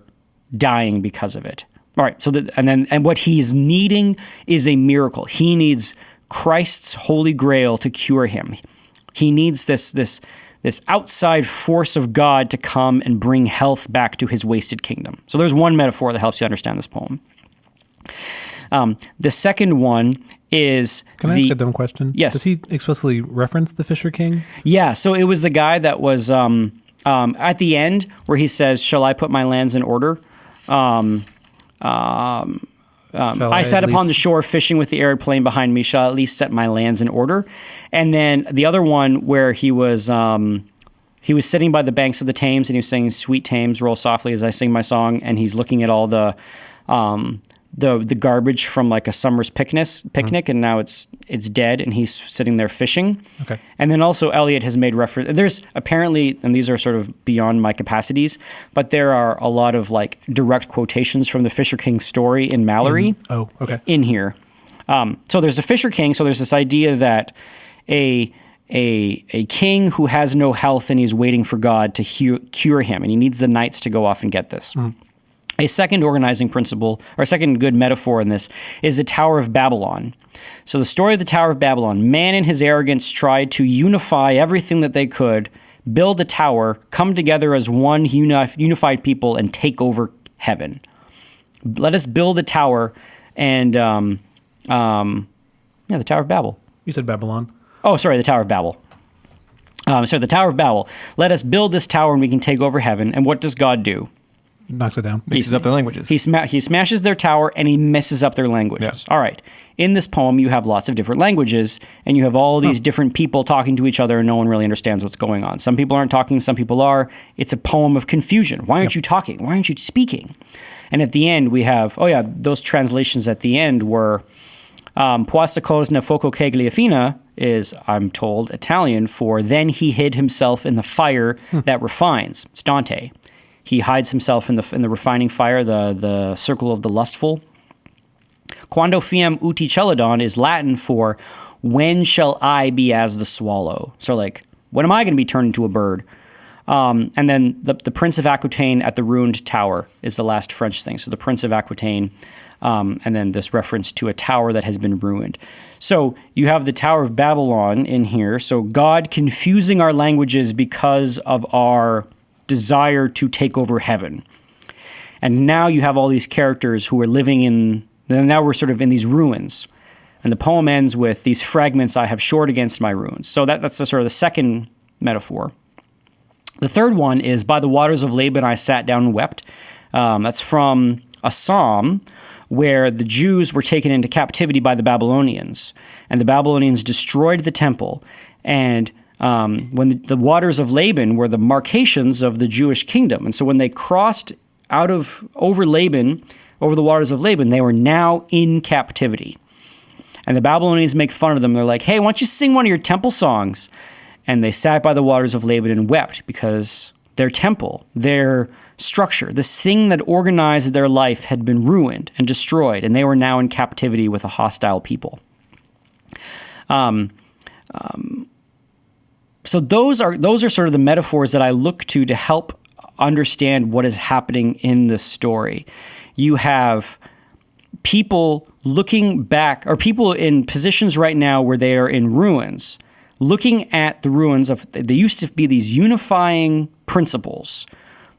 dying because of it. All right. So and what he's needing is a miracle. He needs Christ's Holy Grail to cure him. He needs this outside force of God to come and bring health back to his wasted kingdom. So there's one metaphor that helps you understand this poem. The second one is...
Can I ask a dumb question?
Yes.
Does he explicitly reference the Fisher King?
Yeah, so it was the guy that was at the end where he says, "Shall I put my lands in order?" I sat upon the shore fishing with the arid plain behind me, shall I at least set my lands in order. And then the other one where he was sitting by the banks of the Thames and he was saying, "Sweet Thames, roll softly as I sing my song." And he's looking at all the garbage from a summer's picnic, and now it's dead, and he's sitting there fishing.
Okay.
And then also Eliot has made reference. There's apparently, and these are sort of beyond my capacities, but there are a lot of direct quotations from the Fisher King story in Mallory. In here. So there's the Fisher King. So there's this idea that a king who has no health and he's waiting for God to cure him, and he needs the knights to go off and get this. A second organizing principle, or a second good metaphor in this, is the Tower of Babylon. So the story of the Tower of Babylon, man in his arrogance tried to unify everything that they could, build a tower, come together as one unified people, and take over heaven. Let us build a tower, and the Tower of Babel.
You said Babylon.
Oh, sorry, the Tower of Babel. The Tower of Babel. Let us build this tower and we can take over heaven. And what does God do?
Knocks it down.
Mixes up their languages.
He smashes their tower and he messes up their languages. Yeah. All right. In this poem, you have lots of different languages, and you have all these different people talking to each other, and no one really understands what's going on. Some people aren't talking, some people are. It's a poem of confusion. Why aren't you talking? Why aren't you speaking? And at the end, we have, those translations at the end were, Poisacos na foco kegliafina is, I'm told, Italian for then he hid himself in the fire that refines. It's Dante. He hides himself in the refining fire, the circle of the lustful. Quando fiem uti celadon is Latin for when shall I be as the swallow? So when am I going to be turned into a bird? And then the Prince of Aquitaine at the ruined tower is the last French thing. So the Prince of Aquitaine, and then this reference to a tower that has been ruined. So you have the Tower of Babylon in here. So God confusing our languages because of our desire to take over heaven. And now you have all these characters who are living in, now we're sort of in these ruins. And the poem ends with, these fragments I have shored against my ruins. So that's the sort of the second metaphor. The third one is, by the waters of Laban I sat down and wept. That's from a psalm where the Jews were taken into captivity by the Babylonians. And the Babylonians destroyed the temple. And when the waters of Laban were the marcations of the Jewish kingdom. And so when they crossed over Laban, over the waters of Laban, they were now in captivity. And the Babylonians make fun of them. They're like, hey, why don't you sing one of your temple songs? And they sat by the waters of Laban and wept because their temple, their structure, this thing that organized their life had been ruined and destroyed, and they were now in captivity with a hostile people. So those are sort of the metaphors that I look to help understand what is happening in this story. You have people looking back, or people in positions right now where they are in ruins, looking at the ruins of, there used to be these unifying principles.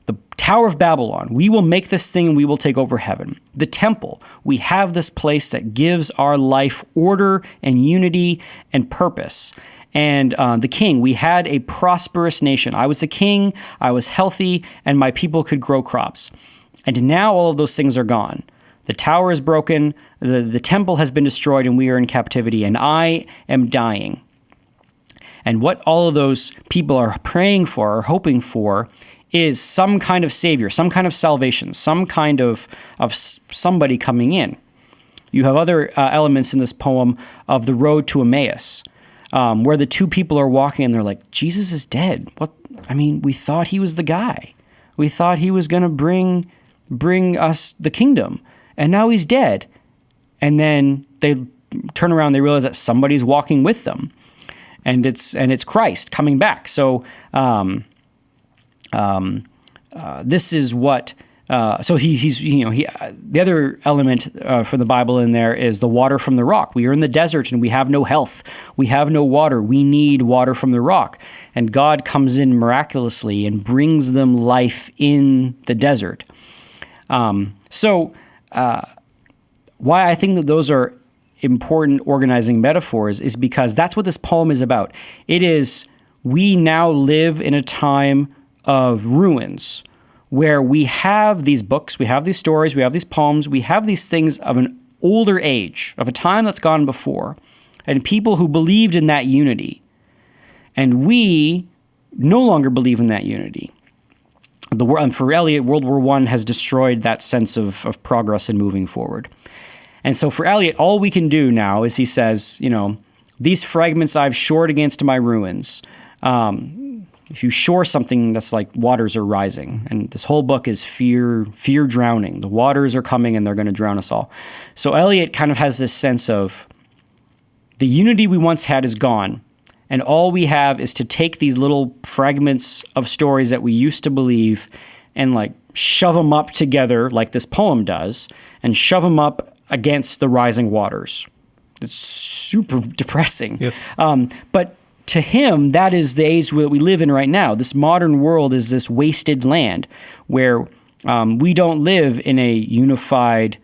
The Tower of Babylon, we will make this thing and we will take over heaven. The temple, we have this place that gives our life order and unity and purpose. And the king, we had a prosperous nation. I was the king, I was healthy, and my people could grow crops. And now all of those things are gone. The tower is broken, the temple has been destroyed, and we are in captivity, and I am dying. And what all of those people are praying for, or hoping for, is some kind of savior, some kind of salvation, some kind of somebody coming in. You have other elements in this poem of the road to Emmaus, where the two people are walking and they're like, Jesus is dead. What? I mean, we thought he was the guy. We thought he was going to bring us the kingdom, and now he's dead. And then they turn around, they realize that somebody's walking with them, and it's Christ coming back. So this is what. So he's the other element for the Bible in there is the water from the rock. We are in the desert and we have no health. We have no water. We need water from the rock. And God comes in miraculously and brings them life in the desert. Why I think that those are important organizing metaphors is because that's what this poem is about. It is, we now live in a time of ruins, where we have these books, we have these stories, we have these poems, we have these things of an older age, of a time that's gone before, and people who believed in that unity. And we no longer believe in that unity. For Eliot, World War I has destroyed that sense of progress and moving forward. And so for Eliot, all we can do now is he says, these fragments I've shored against my ruins. If you shore something, that's like waters are rising. And this whole book is fear drowning. The waters are coming and they're going to drown us all. So Eliot kind of has this sense of the unity we once had is gone. And all we have is to take these little fragments of stories that we used to believe and like shove them up together like this poem does and shove them up against the rising waters. It's super depressing.
Yes.
But to him, that is the age that we live in right now. This modern world is this wasted land where we don't live in a unified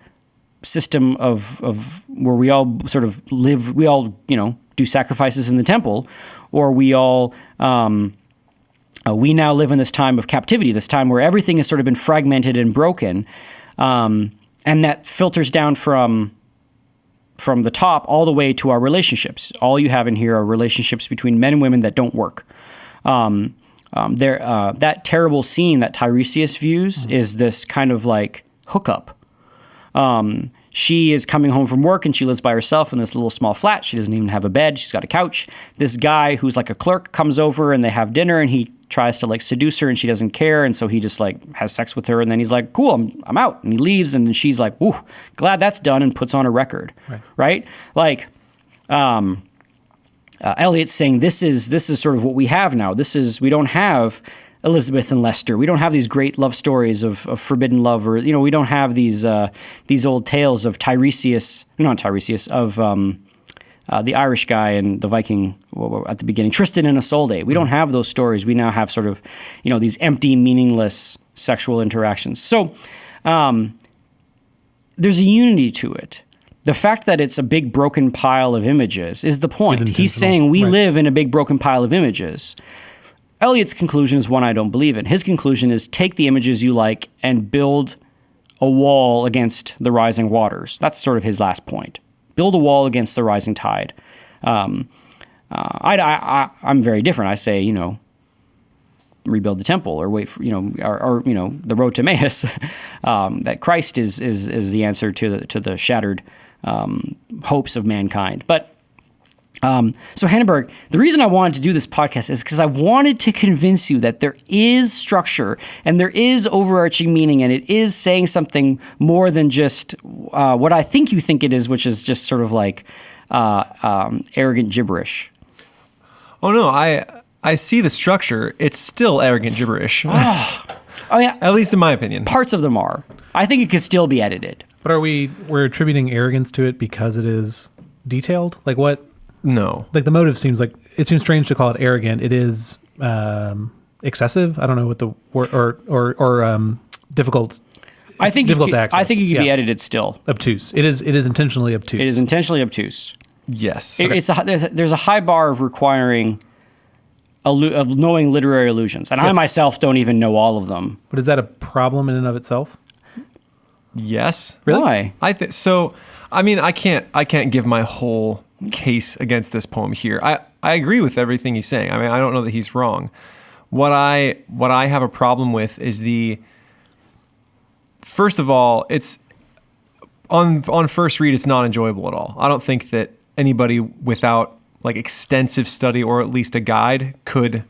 system of where we all sort of live, we all, do sacrifices in the temple, or we all, we now live in this time of captivity, this time where everything has sort of been fragmented and broken. And that filters down from the top all the way to our relationships. All you have in here are relationships between men and women that don't work. That terrible scene that Tiresias views is this kind of like hookup. She is coming home from work and she lives by herself in this little small flat. She doesn't even have a bed. She's got a couch. This guy who's like a clerk comes over and they have dinner and he tries to like seduce her and she doesn't care. And so he just like has sex with her and then he's like, cool, I'm out. And he leaves and then she's like, ooh, glad that's done, and puts on a record. Right? Like, Eliot's saying this is sort of what we have now. We don't have Elizabeth and Lester. We don't have these great love stories of forbidden love, or we don't have these old tales of the Irish guy and the Viking at the beginning, Tristan and Isolde. We don't have those stories. We now have sort of these empty, meaningless sexual interactions. So there's a unity to it. The fact that it's a big broken pile of images is the point. He's saying we live in a big broken pile of images. Eliot's conclusion is one I don't believe in. His conclusion is take the images you like and build a wall against the rising waters. That's sort of his last point. Build a wall against the rising tide. I'm very different. I say, rebuild the temple, or wait for, or the road to Emmaus. That Christ is the answer to the shattered hopes of mankind. But so Hannenberg, the reason I wanted to do this podcast is because I wanted to convince you that there is structure and there is overarching meaning, and it is saying something more than just what I think you think it is, which is just sort of like arrogant gibberish.
Oh no, I see the structure. It's still arrogant gibberish. At least in my opinion.
Parts of them are. I think it could still be edited.
But we're attributing arrogance to it because it is detailed? Like what?
No.
Like the motive seems strange to call it arrogant. It is excessive. I don't know what the word or difficult. Difficult to access.
I think it could be edited still.
Obtuse. It is intentionally obtuse.
It is intentionally obtuse.
Yes.
There's a high bar of requiring of knowing literary illusions, and yes. I myself don't even know all of them.
But is that a problem in and of itself?
Yes.
Really?
Why?
I think so. I mean, I can't give my whole case against this poem here. I agree with everything he's saying. I mean, I don't know that he's wrong. What I have a problem with is first of all, it's on first read, it's not enjoyable at all. I don't think that anybody without like extensive study or at least a guide could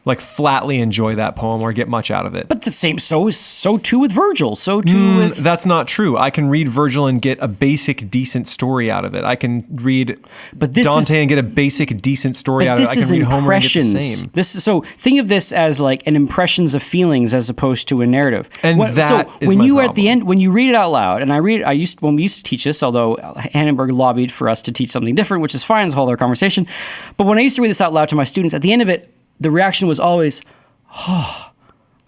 like flatly enjoy that poem or get much out of it.
But the same, so too with Virgil. So too with...
That's not true. I can read Virgil and get a basic, decent story out of it. I can read Dante and get a basic, decent story out of it. I can read Homer and get the same.
So think of this as like an impressions of feelings as opposed to a narrative.
And when
you
problem.
At the end, when you read it out loud, and when we used to teach this, although Hannenberg lobbied for us to teach something different, which is fine, it's a whole other conversation. But when I used to read this out loud to my students, at the end of it, the reaction was always, I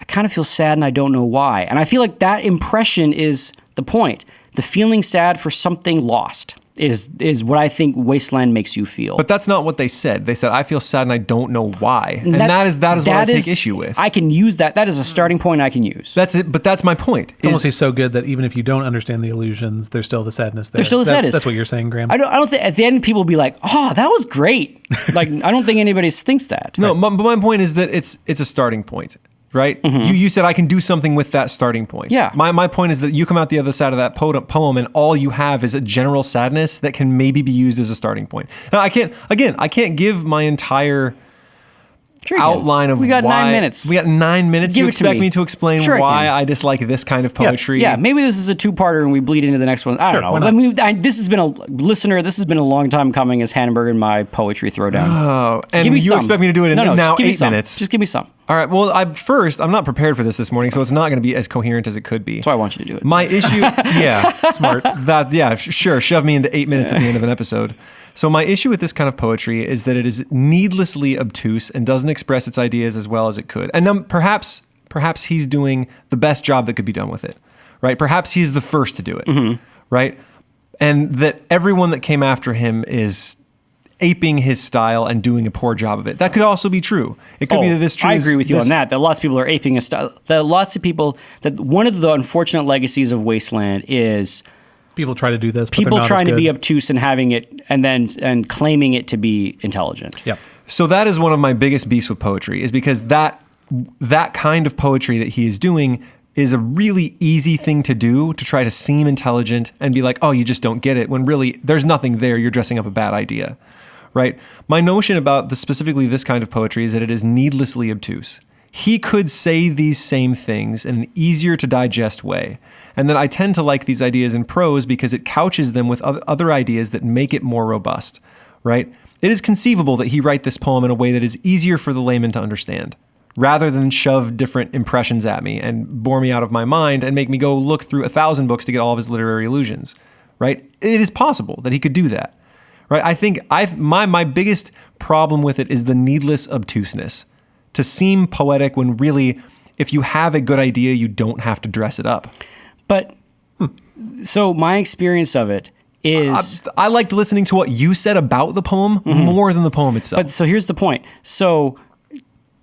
kind of feel sad and I don't know why. And I feel like that impression is the point. The feeling sad for something lost is what I think Wasteland makes you feel.
But that's not what they said. They said, I feel sad and I don't know why. And that is what I take issue with.
I can use that. That is a starting point I can use.
That's it. But that's my point.
It's almost so good that even if you don't understand the illusions, there's still the sadness there.
There's still the sadness.
That's what you're saying, Graham.
I don't think at the end people will be like, oh, that was great. Like, I don't think anybody thinks that.
No, but my point is that it's a starting point. Right? Mm-hmm. You said I can do something with that starting point.
Yeah.
My point is that you come out the other side of that poem and all you have is a general sadness that can maybe be used as a starting point. Now I can't give my entire outline of why.
We got 9 minutes.
We got 9 minutes.
Give
you
it to
expect me to explain why I dislike this kind of poetry?
Yes. Yeah, maybe this is a two-parter and we bleed into the next one. I don't know. I mean, this has been a long time coming as Hannenberg and my poetry throwdown.
Oh, and you expect me to do it in now 8 minutes.
Just give me some.
All right. Well, I'm not prepared for this morning, so it's not going to be as coherent as it could be.
That's why I want you to do it.
My issue, smart. Sure. Shove me into 8 minutes at the end of an episode. So my issue with this kind of poetry is that it is needlessly obtuse and doesn't express its ideas as well as it could. And perhaps he's doing the best job that could be done with it, right? Perhaps he's the first to do it, right? And that everyone that came after him is aping his style and doing a poor job of it. That could also be true. It could be that this true.
I agree with you on that. That lots of people are aping a style. That lots of people. That one of the unfortunate legacies of Wasteland is
people try to do this.
People trying to be obtuse and having it, and claiming it to be intelligent.
Yeah.
So that is one of my biggest beefs with poetry, is because that kind of poetry that he is doing is a really easy thing to do, to try to seem intelligent and be like, oh, you just don't get it, when really there's nothing there. You're dressing up a bad idea. Right? My notion about specifically this kind of poetry is that it is needlessly obtuse. He could say these same things in an easier to digest way. And that I tend to like these ideas in prose because it couches them with other ideas that make it more robust. Right? It is conceivable that he write this poem in a way that is easier for the layman to understand. rather than shove different impressions at me and bore me out of my mind and make me go look through 1,000 books to get all of his literary illusions, right? It is possible that he could do that, right? I think my biggest problem with it is the needless obtuseness. To seem poetic when really, if you have a good idea, you don't have to dress it up.
But so my experience of it is...
I liked listening to what you said about the poem more than the poem itself.
But so here's the point. So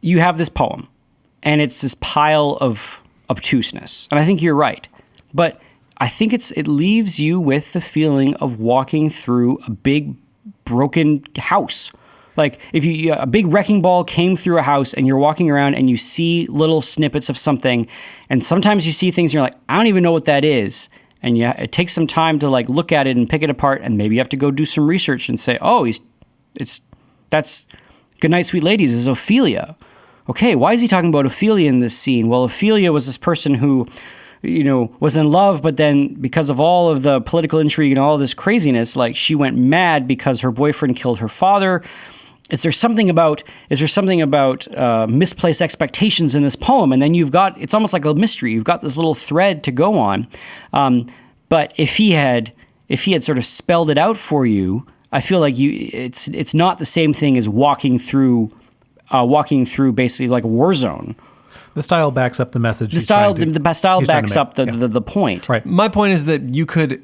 you have this poem, and it's this pile of obtuseness. And I think you're right. But I think it leaves you with the feeling of walking through a big broken house. Like if a big wrecking ball came through a house and you're walking around and you see little snippets of something, and sometimes you see things and you're like, I don't even know what that is. And it takes some time to like look at it and pick it apart, and maybe you have to go do some research and say, oh, that's Goodnight Sweet Ladies is Ophelia. Okay, why is he talking about Ophelia in this scene? Well, Ophelia was this person who, was in love, but then because of all of the political intrigue and all of this craziness, like she went mad because her boyfriend killed her father. Is there something about misplaced expectations in this poem? And then it's almost like a mystery. You've got this little thread to go on. But if he had sort of spelled it out for you, I feel like it's not the same thing as walking through basically like a war zone.
The style backs up the message.
The style backs up the point.
Right.
My point is that you could...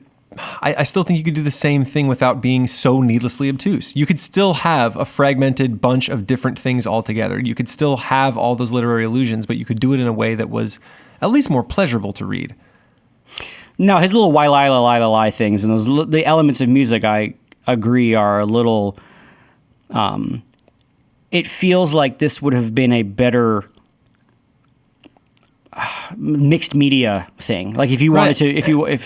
I still think you could do the same thing without being so needlessly obtuse. You could still have a fragmented bunch of different things all together. You could still have all those literary illusions, but you could do it in a way that was at least more pleasurable to read.
Now, his little why lie lie lie lie things and the elements of music, I agree, are a little... it feels like this would have been a better... mixed media thing. Like if you wanted to...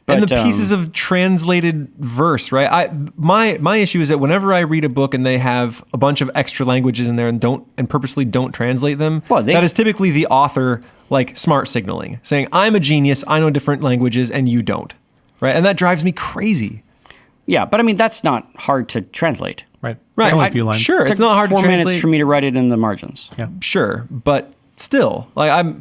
And the pieces of translated verse, right? My issue is that whenever I read a book and they have a bunch of extra languages in there and purposely don't translate them, that is typically the author like smart signaling, saying I'm a genius, I know different languages and you don't, right? And that drives me crazy.
Yeah, but I mean that's not hard to translate,
right?
Only
a few lines.
Sure, it's not hard to translate.
4 minutes for me to write it in the margins.
Yeah,
sure, but still, like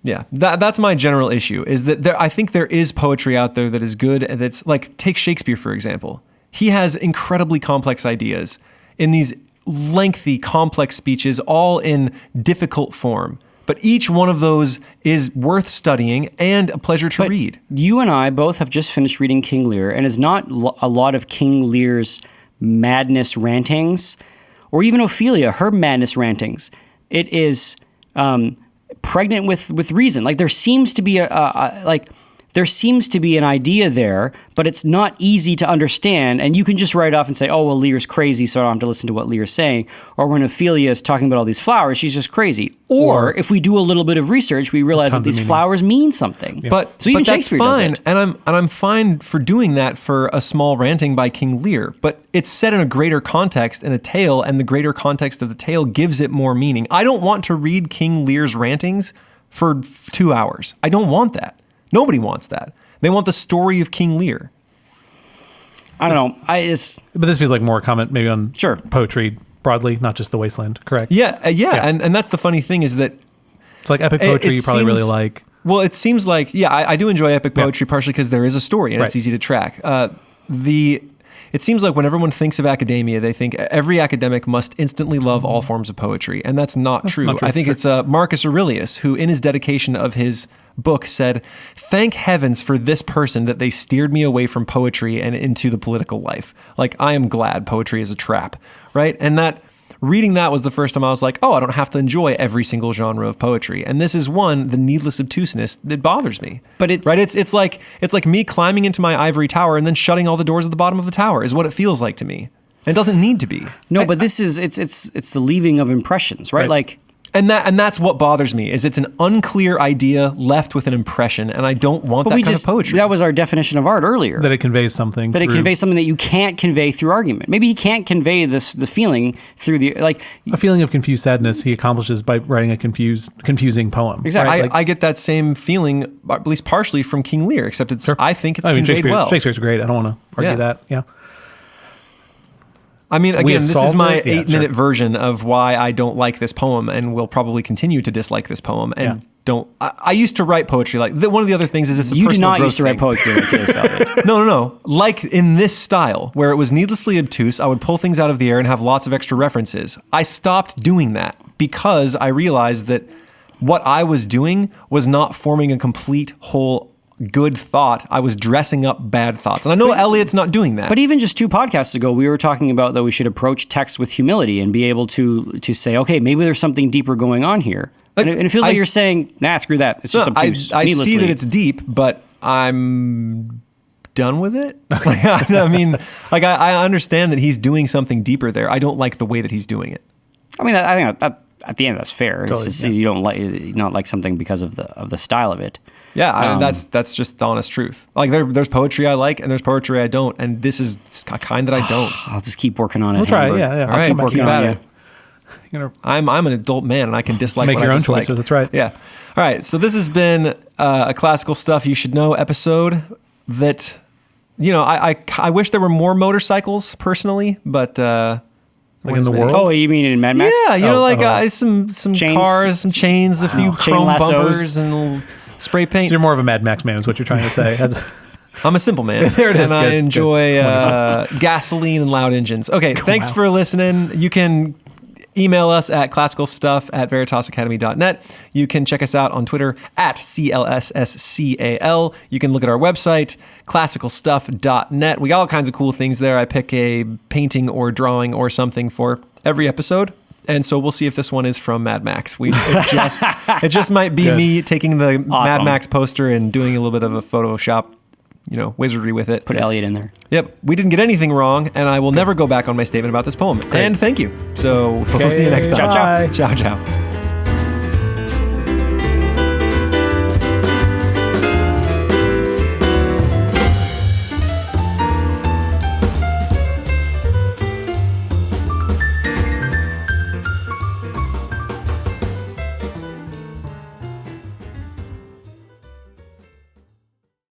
Yeah, that's my general issue, is that I think there is poetry out there that is good, and that's like, take Shakespeare, for example. He has incredibly complex ideas in these lengthy, complex speeches, all in difficult form. But each one of those is worth studying and a pleasure to read.
You and I both have just finished reading King Lear, and it's not a lot of King Lear's madness rantings, or even Ophelia, her madness rantings. It is... pregnant with reason. Like there seems to be an idea there, but it's not easy to understand. And you can just write off and say, oh, well, Lear's crazy, so I don't have to listen to what Lear's saying. Or when Ophelia is talking about all these flowers, she's just crazy. Or if we do a little bit of research, we realize that these flowers mean something.
Yeah. But even Shakespeare that's fine, does it. And I'm fine for doing that for a small ranting by King Lear. But it's set in a greater context in a tale, and the greater context of the tale gives it more meaning. I don't want to read King Lear's rantings for 2 hours. I don't want that. Nobody wants that. They want the story of King Lear.
I don't know.
But this feels like more a comment maybe on
sure.
poetry broadly, not just the Wasteland, correct?
Yeah. And that's the funny thing is that...
It's like epic poetry you probably really like.
Well, it seems like, I do enjoy epic poetry partially because there is a story and it's easy to track. It seems like when everyone thinks of academia, they think every academic must instantly love all forms of poetry, and that's not true. I think it's Marcus Aurelius who, in his dedication of his book, said, "Thank heavens for this person that they steered me away from poetry and into the political life. Like, I am glad poetry is a trap," right? And reading that was the first time I was like, oh, I don't have to enjoy every single genre of poetry. And this is one, the needless obtuseness that bothers me.
But it's
right. It's like me climbing into my ivory tower and then shutting all the doors at the bottom of the tower is what it feels like to me. It doesn't need to be.
No, but this is it's the leaving of impressions, right? Like.
And that's what bothers me, is it's an unclear idea left with an impression, and I don't want that kind of poetry.
That was our definition of art earlier.
That it conveys something.
That it conveys something that you can't convey through argument. Maybe he can't convey the feeling through
a feeling of confused sadness he accomplishes by writing a confusing poem.
Exactly.
Right? I get that same feeling, at least partially, from King Lear, except I think it's conveyed well.
Shakespeare's great. I don't want to argue that. Yeah.
I mean, again, this is
solved
my
it? Yeah,
8-minute
sure.
version of why I don't like this poem and will probably continue to dislike this poem. And
Yeah.
don't. I used to write poetry. Like one of the other things is it's a
You did
personal
not
growth
used to write
thing.
poetry in Taste of It.
No. Like in this style, where it was needlessly obtuse, I would pull things out of the air and have lots of extra references. I stopped doing that because I realized that what I was doing was not forming a complete whole good thought. I was dressing up bad thoughts. And I know Elliot's not doing that.
But even just 2 podcasts ago, we were talking about that we should approach text with humility and be able to say, okay, maybe there's something deper going on here. And it feels like you're saying, nah, screw that. It's just obtuse.
I see
needlessly.
that it's deep, but I'm done with it. I mean, like I understand that he's doing something deeper there. I don't like the way that he's doing it.
I mean, I think that, at the end, that's fair.
Totally,
It's just,
yeah.
you not like something because of the style of it.
Yeah, that's just the honest truth. Like there's poetry I like and there's poetry I don't, and this is a kind that I don't.
I'll just keep working on it.
We'll try it,
Hamburg.
yeah.
All right,
keep working
keep
on
at
it.
it.
You're gonna
I'm an adult man and I can dislike
make
what
your
I
own
dislike.
choices. That's right.
Yeah. All right. So this has been a classical stuff you should know episode that, I wish there were more motorcycles personally, but
Like in the world.
Oh, you mean in Mad Max?
Yeah, some
Chains.
cars, some chains, a few
Chain
chrome
lassos.
bumpers and spray paint.
You're more of a Mad Max man, is what you're trying to say.
I'm a simple man.
There it is.
And I
Good,
enjoy gasoline and loud engines. Okay, thanks for listening. You can email us at classicalstuff@veritasacademy.net. You can check us out on Twitter at CLSSCAL. You can look at our website, classicalstuff.net. We got all kinds of cool things there. I pick a painting or drawing or something for every episode. And so we'll see if this one is from Mad Max. It just might be me taking the Mad Max poster and doing a little bit of a Photoshop, wizardry with it.
Put Elliot in there.
Yep, we didn't get anything wrong, and I will never go back on my statement about this poem. And thank you. So we'll see you next time.
Ciao, ciao.
Bye.
Ciao, ciao.